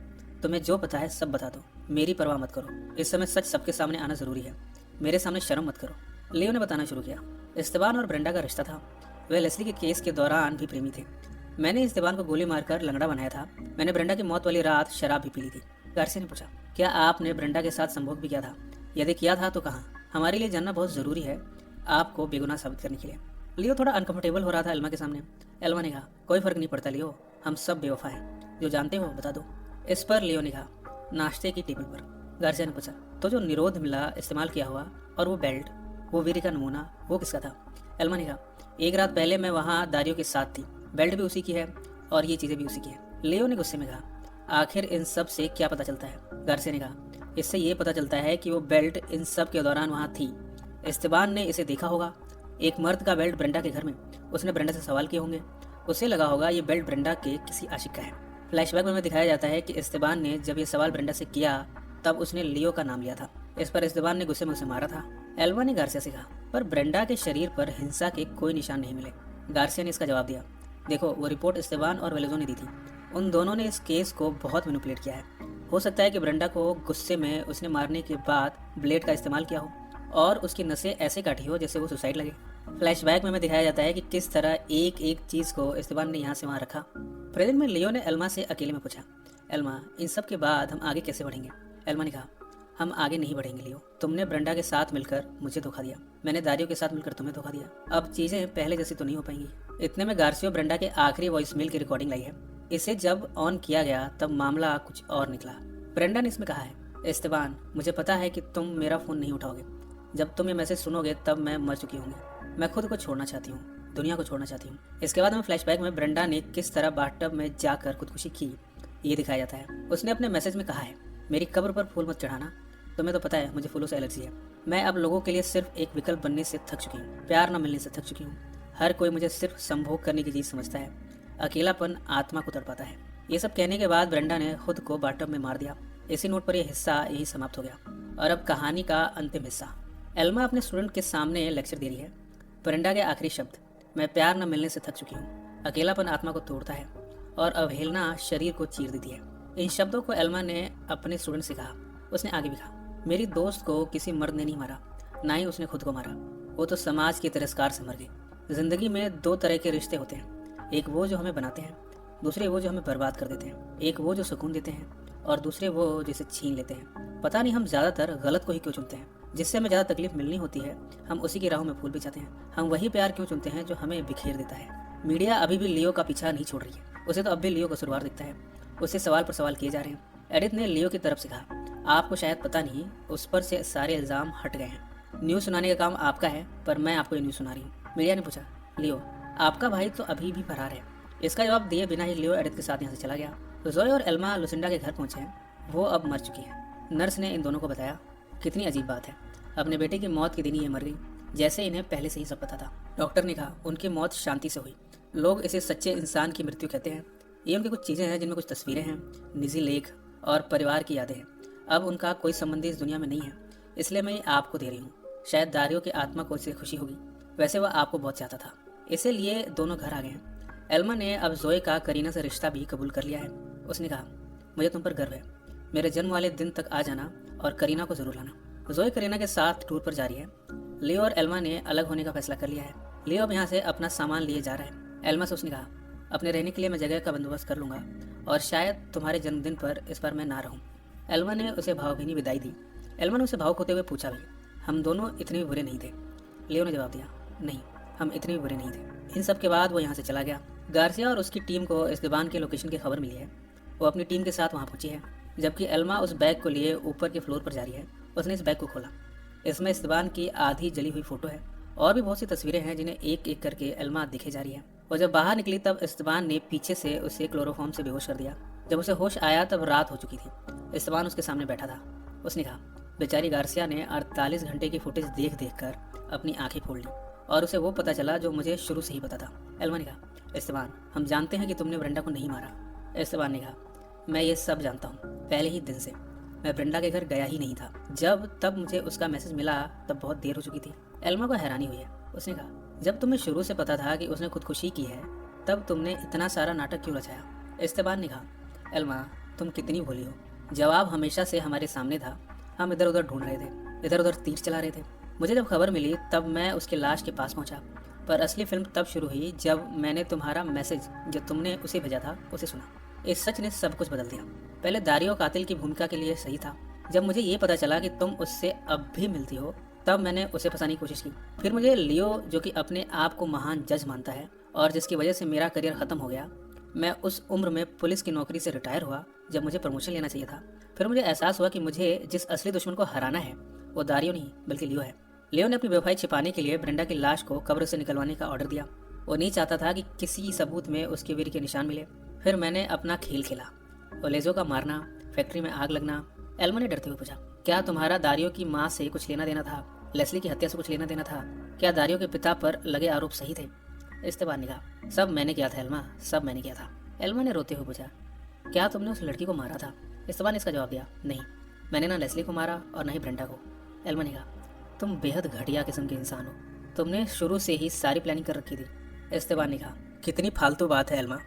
तुम्हें जो पता है सब बता दो, मेरी परवाह मत करो, इस समय सच सबके सामने आना जरूरी है, मेरे सामने शर्म मत करो। लियो ने बताना शुरू किया। इस्तेबान और ब्रेंडा का रिश्ता था। वे लेस्ली के केस के दौरान भी प्रेमी थे। मैंने इस्तेबान को गोली मारकर लंगड़ा बनाया था। मैंने ब्रेंडा की मौत वाली रात शराब भी पी ली थी। गार्सिया ने पूछा, क्या आपने ब्रेंडा के साथ संभोग भी किया था? यदि किया था तो कहाँ? हमारे लिए जानना बहुत जरूरी है, आपको बेगुनाह साबित करने के लिए। लियो थोड़ा अनकंफर्टेबल हो रहा था एल्मा के सामने। एल्मा ने कहा, कोई फर्क नहीं पड़ता लियो, हम सब बेवफा हैं, जो जानते हो बता दो। इस पर लियो ने कहा, नाश्ते की टेबल पर। गार्सिया ने पूछा, तो जो निरोध मिला इस्तेमाल किया हुआ और वो बेल्ट, वो वीर का नमूना, वो किसका था? एल्मा ने कहा, एक रात पहले मैं वहाँ दारियो के साथ थी, बेल्ट भी उसी की है और ये चीजें भी उसी की है। लियो ने गुस्से में कहा, आखिर इन सब से क्या पता चलता है? गार्सिया ने कहा, इससे ये पता चलता है कि वो बेल्ट इन सब के दौरान वहाँ थी। इस्तेबान ने इसे देखा होगा, एक मर्द का बेल्ट ब्रेंडा के घर में, उसने ब्रेंडा से सवाल किए होंगे, उसे लगा होगा ये बेल्ट ब्रेंडा के किसी आशिक का है। फ्लैशबैक में दिखाया जाता है कि इस्तेबान ने जब ये सवाल ब्रेंडा से किया तब उसने लियो का नाम लिया था। इस पर इस्तेबान ने गुस्से में उसे मारा था। एल्मा ने गार्सिया से कहा, पर ब्रेंडा के शरीर पर हिंसा के कोई निशान नहीं मिले। गार्सिया ने इसका जवाब दिया, देखो वो रिपोर्ट इस्तेबान और वेलेजो ने दी थी, उन दोनों ने इस केस को बहुत मैनिपुलेट किया है। हो सकता है कि ब्रेंडा को गुस्से में उसने मारने के बाद ब्लेड का इस्तेमाल किया हो और उसकी नसें ऐसे काटी हो जैसे वो सुसाइड लगे। फ्लैशबैक में दिखाया जाता है कि किस तरह एक एक चीज को इस्तेबान ने यहाँ से वहाँ रखा। प्रेजेंट में लियो ने एल्मा से अकेले में पूछा, एल्मा इन सब के बाद हम आगे कैसे बढ़ेंगे? एल्मा ने कहा, हम आगे नहीं बढ़ेंगे लियो, तुमने ब्रेंडा के साथ मिलकर मुझे धोखा दिया, मैंने दारियो के साथ मिलकर तुम्हें धोखा दिया। अब चीजें पहले जैसी तो नहीं हो पाएंगी। इतने में गार्सियो ब्रेंडा के आखिरी वॉइसमेल की रिकॉर्डिंग लाई है। इसे जब ऑन किया गया तब मामला कुछ और निकला। ब्रेंडा ने इसमें कहा है, इस्तेबान मुझे पता है कि तुम मेरा फोन नहीं उठाओगे, जब तुम ये मैसेज सुनोगे तब मैं मर चुकी होंगी, मैं खुद को छोड़ना चाहती हूँ, दुनिया को छोड़ना चाहती हूँ। इसके बाद में फ्लैशबैक में ब्रेंडा ने किस तरह बाथटब में जाकर खुदकुशी की ये दिखाया जाता है। उसने अपने मैसेज में कहा है, मेरी कब्र पर फूल मत चढ़ाना, तुम्हें तो पता है मुझे फूलों से एलर्जी है, मैं अब लोगों के लिए सिर्फ एक विकल्प बनने से थक चुकी हूँ, प्यार न मिलने से थक चुकी हूँ, हर कोई मुझे सिर्फ संभोग करने की चीज समझता है, अकेलापन आत्मा को तड़पाता है। ये सब कहने के बाद ब्रेंडा ने खुद को बाथटब में मार दिया। इसी नोट पर यह हिस्सा यही समाप्त हो गया। और अब कहानी का अंतिम हिस्सा। एल्मा अपने स्टूडेंट के सामने लेक्चर दे रही है। ब्रेंडा के आखिरी शब्द, मैं प्यार न मिलने से थक चुकी हूँ, अकेलापन आत्मा को तोड़ता है और अवहेलना शरीर को चीर देती है। इन शब्दों को एल्मा ने अपने स्टूडेंट से कहा। उसने आगे भी कहा, मेरी दोस्त को किसी मर्द ने नहीं मारा, ना ही उसने खुद को मारा, वो तो समाज के तिरस्कार से मर गई। जिंदगी में दो तरह के रिश्ते होते हैं, एक वो जो हमें बनाते हैं, दूसरे वो जो हमें बर्बाद कर देते हैं। एक वो जो सुकून देते हैं और दूसरे वो जिसे छीन लेते हैं। पता नहीं हम ज्यादातर गलत को ही क्यों चुनते हैं, जिससे हमें ज्यादा तकलीफ मिलनी होती है हम उसी की राहों में फूल भी जाते हैं। हम वही प्यार क्यों चुनते हैं जो हमें बिखेर देता है। मीडिया अभी भी लियो का पीछा नहीं छोड़ रही है, उसे तो अब भी लियो कसूरवार दिखता है, उससे सवाल पर सवाल किए जा रहे हैं। एडिथ ने लियो की तरफ से कहा, आपको शायद पता नहीं, उस पर से सारे इल्जाम हट गए हैं, न्यूज़ सुनाने का काम आपका है, पर मैं आपको ये न्यूज़ सुना रही हूँ। मीडिया ने पूछा, लियो आपका भाई तो अभी भी फरार है। इसका जवाब दिए बिना ही लियो एडिथ के साथ यहाँ से चला गया। जोए और एल्मा लुसिंडा के घर पहुंचे हैं, वो अब मर चुकी है। नर्स ने इन दोनों को बताया, कितनी अजीब बात है, अपने बेटे की मौत के दिन ही ये मर गई, जैसे इन्हें पहले से ही सब पता था। डॉक्टर ने कहा, उनकी मौत शांति से हुई, लोग इसे सच्चे इंसान की मृत्यु कहते हैं। ये उनकी कुछ चीज़ें हैं जिनमें कुछ तस्वीरें हैं, निजी लेख और परिवार की यादें हैं। अब उनका कोई संबंधी इस दुनिया में नहीं है, इसलिए मैं ये आपको दे रही हूँ। शायद दारियो की आत्मा को इससे खुशी होगी, वैसे वह आपको बहुत चाहता था, इसीलिए दोनों घर आ गए हैं। एल्मा ने अब जोए का करीना से रिश्ता भी कबूल कर लिया है। उसने कहा, मुझे तुम पर गर्व है, मेरे जन्म वाले दिन तक आ जाना और करीना को जरूर लाना। जोए करीना के साथ टूर पर जा रही है। लियो और एल्मा ने अलग होने का फैसला कर लिया है। लियो अब यहाँ से अपना सामान लिए जा रहा है। एल्मा से उसने कहा, अपने रहने के लिए मैं जगह का बंदोबस्त कर लूँगा और शायद तुम्हारे जन्मदिन पर इस बार मैं ना रहूँ। एल्मा ने उसे भावभीनी विदाई दी। एल्मा ने उसे भावुक होते हुए पूछा भी, हम दोनों इतने भी बुरे नहीं थे? लियो ने जवाब दिया, नहीं, हम इतने भी बुरे नहीं थे। इन सब के बाद वो यहाँ से चला गया। गार्सिया और उसकी टीम को एस्तेबान के लोकेशन की खबर मिली है। वो अपनी टीम के साथ वहाँ पहुंची है, जबकि एल्मा उस बैग को लिए ऊपर के फ्लोर पर जा रही है। उसने इस बैग को खोला। इसमें एस्तेबान की आधी जली हुई फोटो है और भी बहुत सी तस्वीरें हैं जिन्हें एक एक करके एल्मा दिखे जा रही है। और जब बाहर निकली तब एस्तेबान ने पीछे से उसे क्लोरोफॉर्म से बेहोश कर दिया। जब उसे होश आया तब रात हो चुकी थी। एस्तेबान उसके सामने बैठा था। उसने कहा, बेचारी गार्सिया ने 48 घंटे की फुटेज देख देख कर अपनी आंखें फोड़ ली और उसे वो पता चला जो मुझे शुरू से ही पता था। एल्मा ने कहा, एस्तेबान, हम जानते हैं कि तुमने ब्रेंडा को नहीं मारा। एस्तेबान ने कहा, मैं ये सब जानता हूँ, पहले ही दिन से। मैं ब्रेंडा के घर गया ही नहीं था। तब मुझे उसका मैसेज मिला तब बहुत देर हो चुकी थी। एल्मा को हैरानी हुई है। उसने कहा, जब तुम्हें शुरू से पता था कि उसने खुदकुशी की है तब तुमने इतना सारा नाटक क्यों रचाया? एस्तेबान ने कहा, एल्मा, तुम कितनी भोली हो। जवाब हमेशा से हमारे सामने था। हम इधर उधर ढूंढ रहे थे, इधर उधर तीर चला रहे थे। मुझे जब खबर मिली तब मैं उसकी लाश के पास पहुंचा, पर असली फिल्म तब शुरू हुई जब मैंने तुम्हारा मैसेज जो तुमने उसे भेजा था उसे सुना। इस सच ने सब कुछ बदल दिया। पहले दारियो कातिल की भूमिका के लिए सही था। जब मुझे ये पता चला कि तुम उससे अब भी मिलती हो तब मैंने उसे फंसाने की कोशिश की। फिर मुझे लियो, जो कि अपने आप को महान जज मानता है और जिसकी वजह से मेरा करियर खत्म हो गया, मैं उस उम्र में पुलिस की नौकरी से रिटायर हुआ जब मुझे प्रमोशन लेना चाहिए था। फिर मुझे एहसास हुआ कि मुझे जिस असली दुश्मन को हराना है वो दारियो नहीं बल्कि लियो है। लियो ने अपनी बेवफाई छिपाने के लिए ब्रेंडा की लाश को कब्र से निकलवाने का ऑर्डर दिया। वो नहीं चाहता था कि किसी सबूत में उसके वीर के निशान मिले। फिर मैंने अपना खेल खेला। ओलेजो का मारना, फैक्ट्री में आग लगना। एल्मा ने डरते हुए पूछा, क्या तुम्हारा दारियो की माँ से कुछ लेना देना था? लेस्ली की हत्या से कुछ लेना देना था? क्या दारियो के पिता पर लगे आरोप सही थे? एस्तेबान ने कहा, सब मैंने किया था एल्मा, सब मैंने किया था। एल्मा ने रोते हुए पूछा, क्या तुमने उस लड़की को मारा था? एस्तेबान ने इसका जवाब दिया, नहीं, मैंने ना लेस्ली को मारा और ना ही ब्रेंडा को। एल्मा ने कहा, तुम बेहद घटिया किस्म के इंसान हो। तुमने शुरू से ही सारी प्लानिंग कर रखी थी। एस्तेबान ने कहा, कितनी फालतू बात है एल्मा।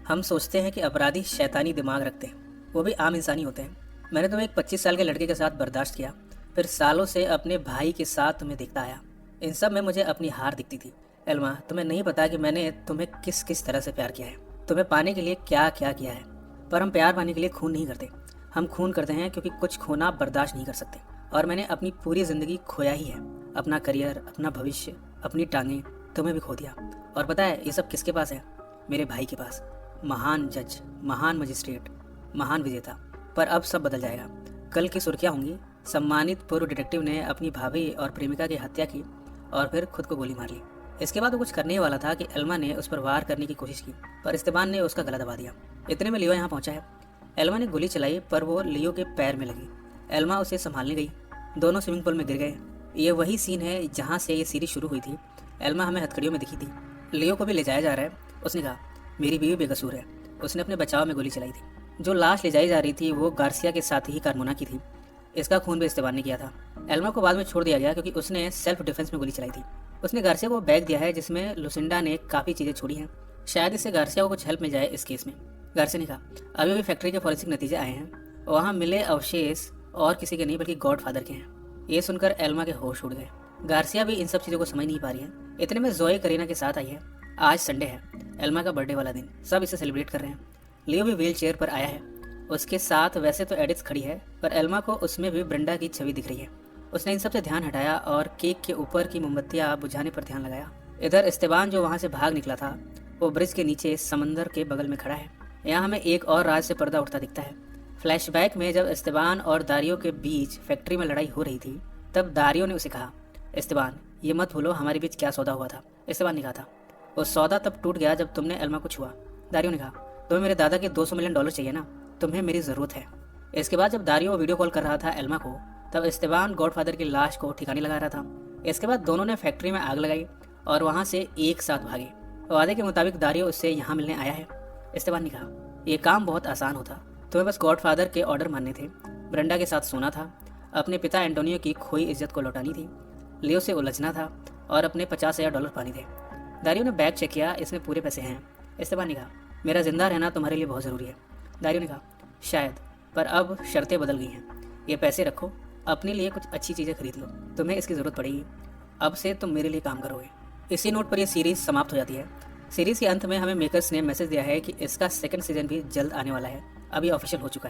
हम सोचते हैं कि अपराधी शैतानी दिमाग रखते हैं, वो भी आम इंसानी होते हैं। मैंने तुम्हें एक 25 साल के लड़के के साथ बर्दाश्त किया, फिर सालों से अपने भाई के साथ तुम्हें देखता आया। इन सब में मुझे अपनी हार दिखती थी। एल्मा, तुम्हें नहीं पता कि मैंने तुम्हें किस किस तरह से प्यार किया है, तुम्हें पाने के लिए क्या क्या किया है। पर हम प्यार पाने के लिए खून नहीं करते। हम खून करते हैं क्योंकि कुछ खोना बर्दाश्त नहीं कर सकते। और मैंने अपनी पूरी जिंदगी खोया ही है, अपना करियर, अपना भविष्य, अपनी टांगें, तुम्हें भी खो दिया। और पता है ये सब किसके पास है? मेरे भाई के पास। महान जज, महान मजिस्ट्रेट, महान विजेता। पर अब सब बदल जाएगा। कल की सुर्खियां होंगी, सम्मानित पूर्व डिटेक्टिव ने अपनी भाभी और प्रेमिका की हत्या की और फिर खुद को गोली मार ली। इसके बाद वो कुछ करने वाला था कि एल्मा ने उस पर वार करने की कोशिश की, पर एस्तेबान ने उसका गला दबा दिया। इतने में लियो यहाँ पहुंचा है। एल्मा ने गोली चलाई पर वो लियो के पैर में लगी। एल्मा उसे संभालने गई, दोनों स्विमिंग पूल में गिर गए। ये वही सीन है जहाँ से ये सीरीज शुरू हुई थी। एल्मा हमें हथकड़ियों में दिखी थी। लियो को भी ले जाया जा रहा है। उसने कहा, मेरी बीवी बेकसूर है, उसने अपने बचाव में गोली चलाई थी। जो लाश ले जाई जा रही थी वो गार्सिया के साथ ही कारमोना की थी। इसका खून भी एस्तेबान ने किया था। एल्मा को बाद में छोड़ दिया गया क्योंकि उसने सेल्फ डिफेंस में गोली चलाई थी। उसने गार्सिया को बैग दिया है जिसमें लुसिंडा ने काफ़ी चीज़ें छोड़ी हैं, शायद इससे गार्सिया को कुछ हेल्प मिल जाए इस केस में। गार्सिया ने कहा, अभी भी फैक्ट्री के फॉरेंसिक नतीजे आए हैं, वहाँ मिले अवशेष और किसी के नहीं बल्कि गॉडफादर के हैं। ये सुनकर एल्मा के होश उड़ गए। गार्सिया भी इन सब चीज़ों को समझ नहीं पा रही है। इतने में जोए करीना के साथ आई है। आज संडे है, एल्मा का बर्थडे वाला दिन, सब इसे सेलिब्रेट कर रहे हैं। लियो भी व्हील चेयर पर आया है। उसके साथ वैसे तो एडिथ खड़ी है, पर एल्मा को उसमें भी ब्रेंडा की छवि दिख रही है। उसने इन सब से ध्यान हटाया और केक के ऊपर की मोमबत्तियां बुझाने पर ध्यान लगाया। इधर एस्तेबान जो वहां से भाग निकला था वो ब्रिज के नीचे समंदर के बगल में खड़ा है। यहाँ हमें एक और राज से पर्दा उठता दिखता है। फ्लैशबैक में जब एस्तेबान और दारियो के बीच फैक्ट्री में लड़ाई हो रही थी तब दारियो ने उसे कहा, एस्तेबान, ये मत भूलो हमारे बीच क्या सौदा हुआ था। एस्तेबान ने कहा था, वो सौदा तब टूट गया जब तुमने एल्मा को छुआ। दारियो ने कहा, तुम्हें मेरे दादा के $200 मिलियन चाहिए ना, तुम्हें मेरी ज़रूरत है। इसके बाद जब दारियो वीडियो कॉल कर रहा था एल्मा को, तब एस्तेबान गॉडफादर की लाश को ठिकाने लगा रहा था। इसके बाद दोनों ने फैक्ट्री में आग लगाई और वहाँ से एक साथ भागे। वादे के मुताबिक दारियो उससे यहाँ मिलने आया है। एस्तेबान ने कहा, यह काम बहुत आसान होता, तुम्हें बस गॉडफादर के ऑर्डर मानने थे, ब्रेंडा के साथ सोना था, अपने पिता एंटोनियो की खोई इज्जत को लौटानी थी, लियो से उलझना था और अपने $50,000 पाने थे। दारियो ने बैग चेक किया, इसमें पूरे पैसे हैं। एस्तेबान ने कहा, मेरा जिंदा रहना तुम्हारे लिए बहुत ज़रूरी है। दारियो ने कहा, शायद, पर अब शर्तें बदल गई हैं। ये पैसे रखो, अपने लिए कुछ अच्छी चीज़ें खरीद लो, तुम्हें इसकी ज़रूरत पड़ेगी। अब से तुम मेरे लिए काम करोगे। इसी नोट पर यह सीरीज़ समाप्त हो जाती है। सीरीज के अंत में हमें मेकर्स ने मैसेज दिया है कि इसका सेकंड सीजन भी जल्द आने वाला है। अभी ऑफिशियल हो चुका है।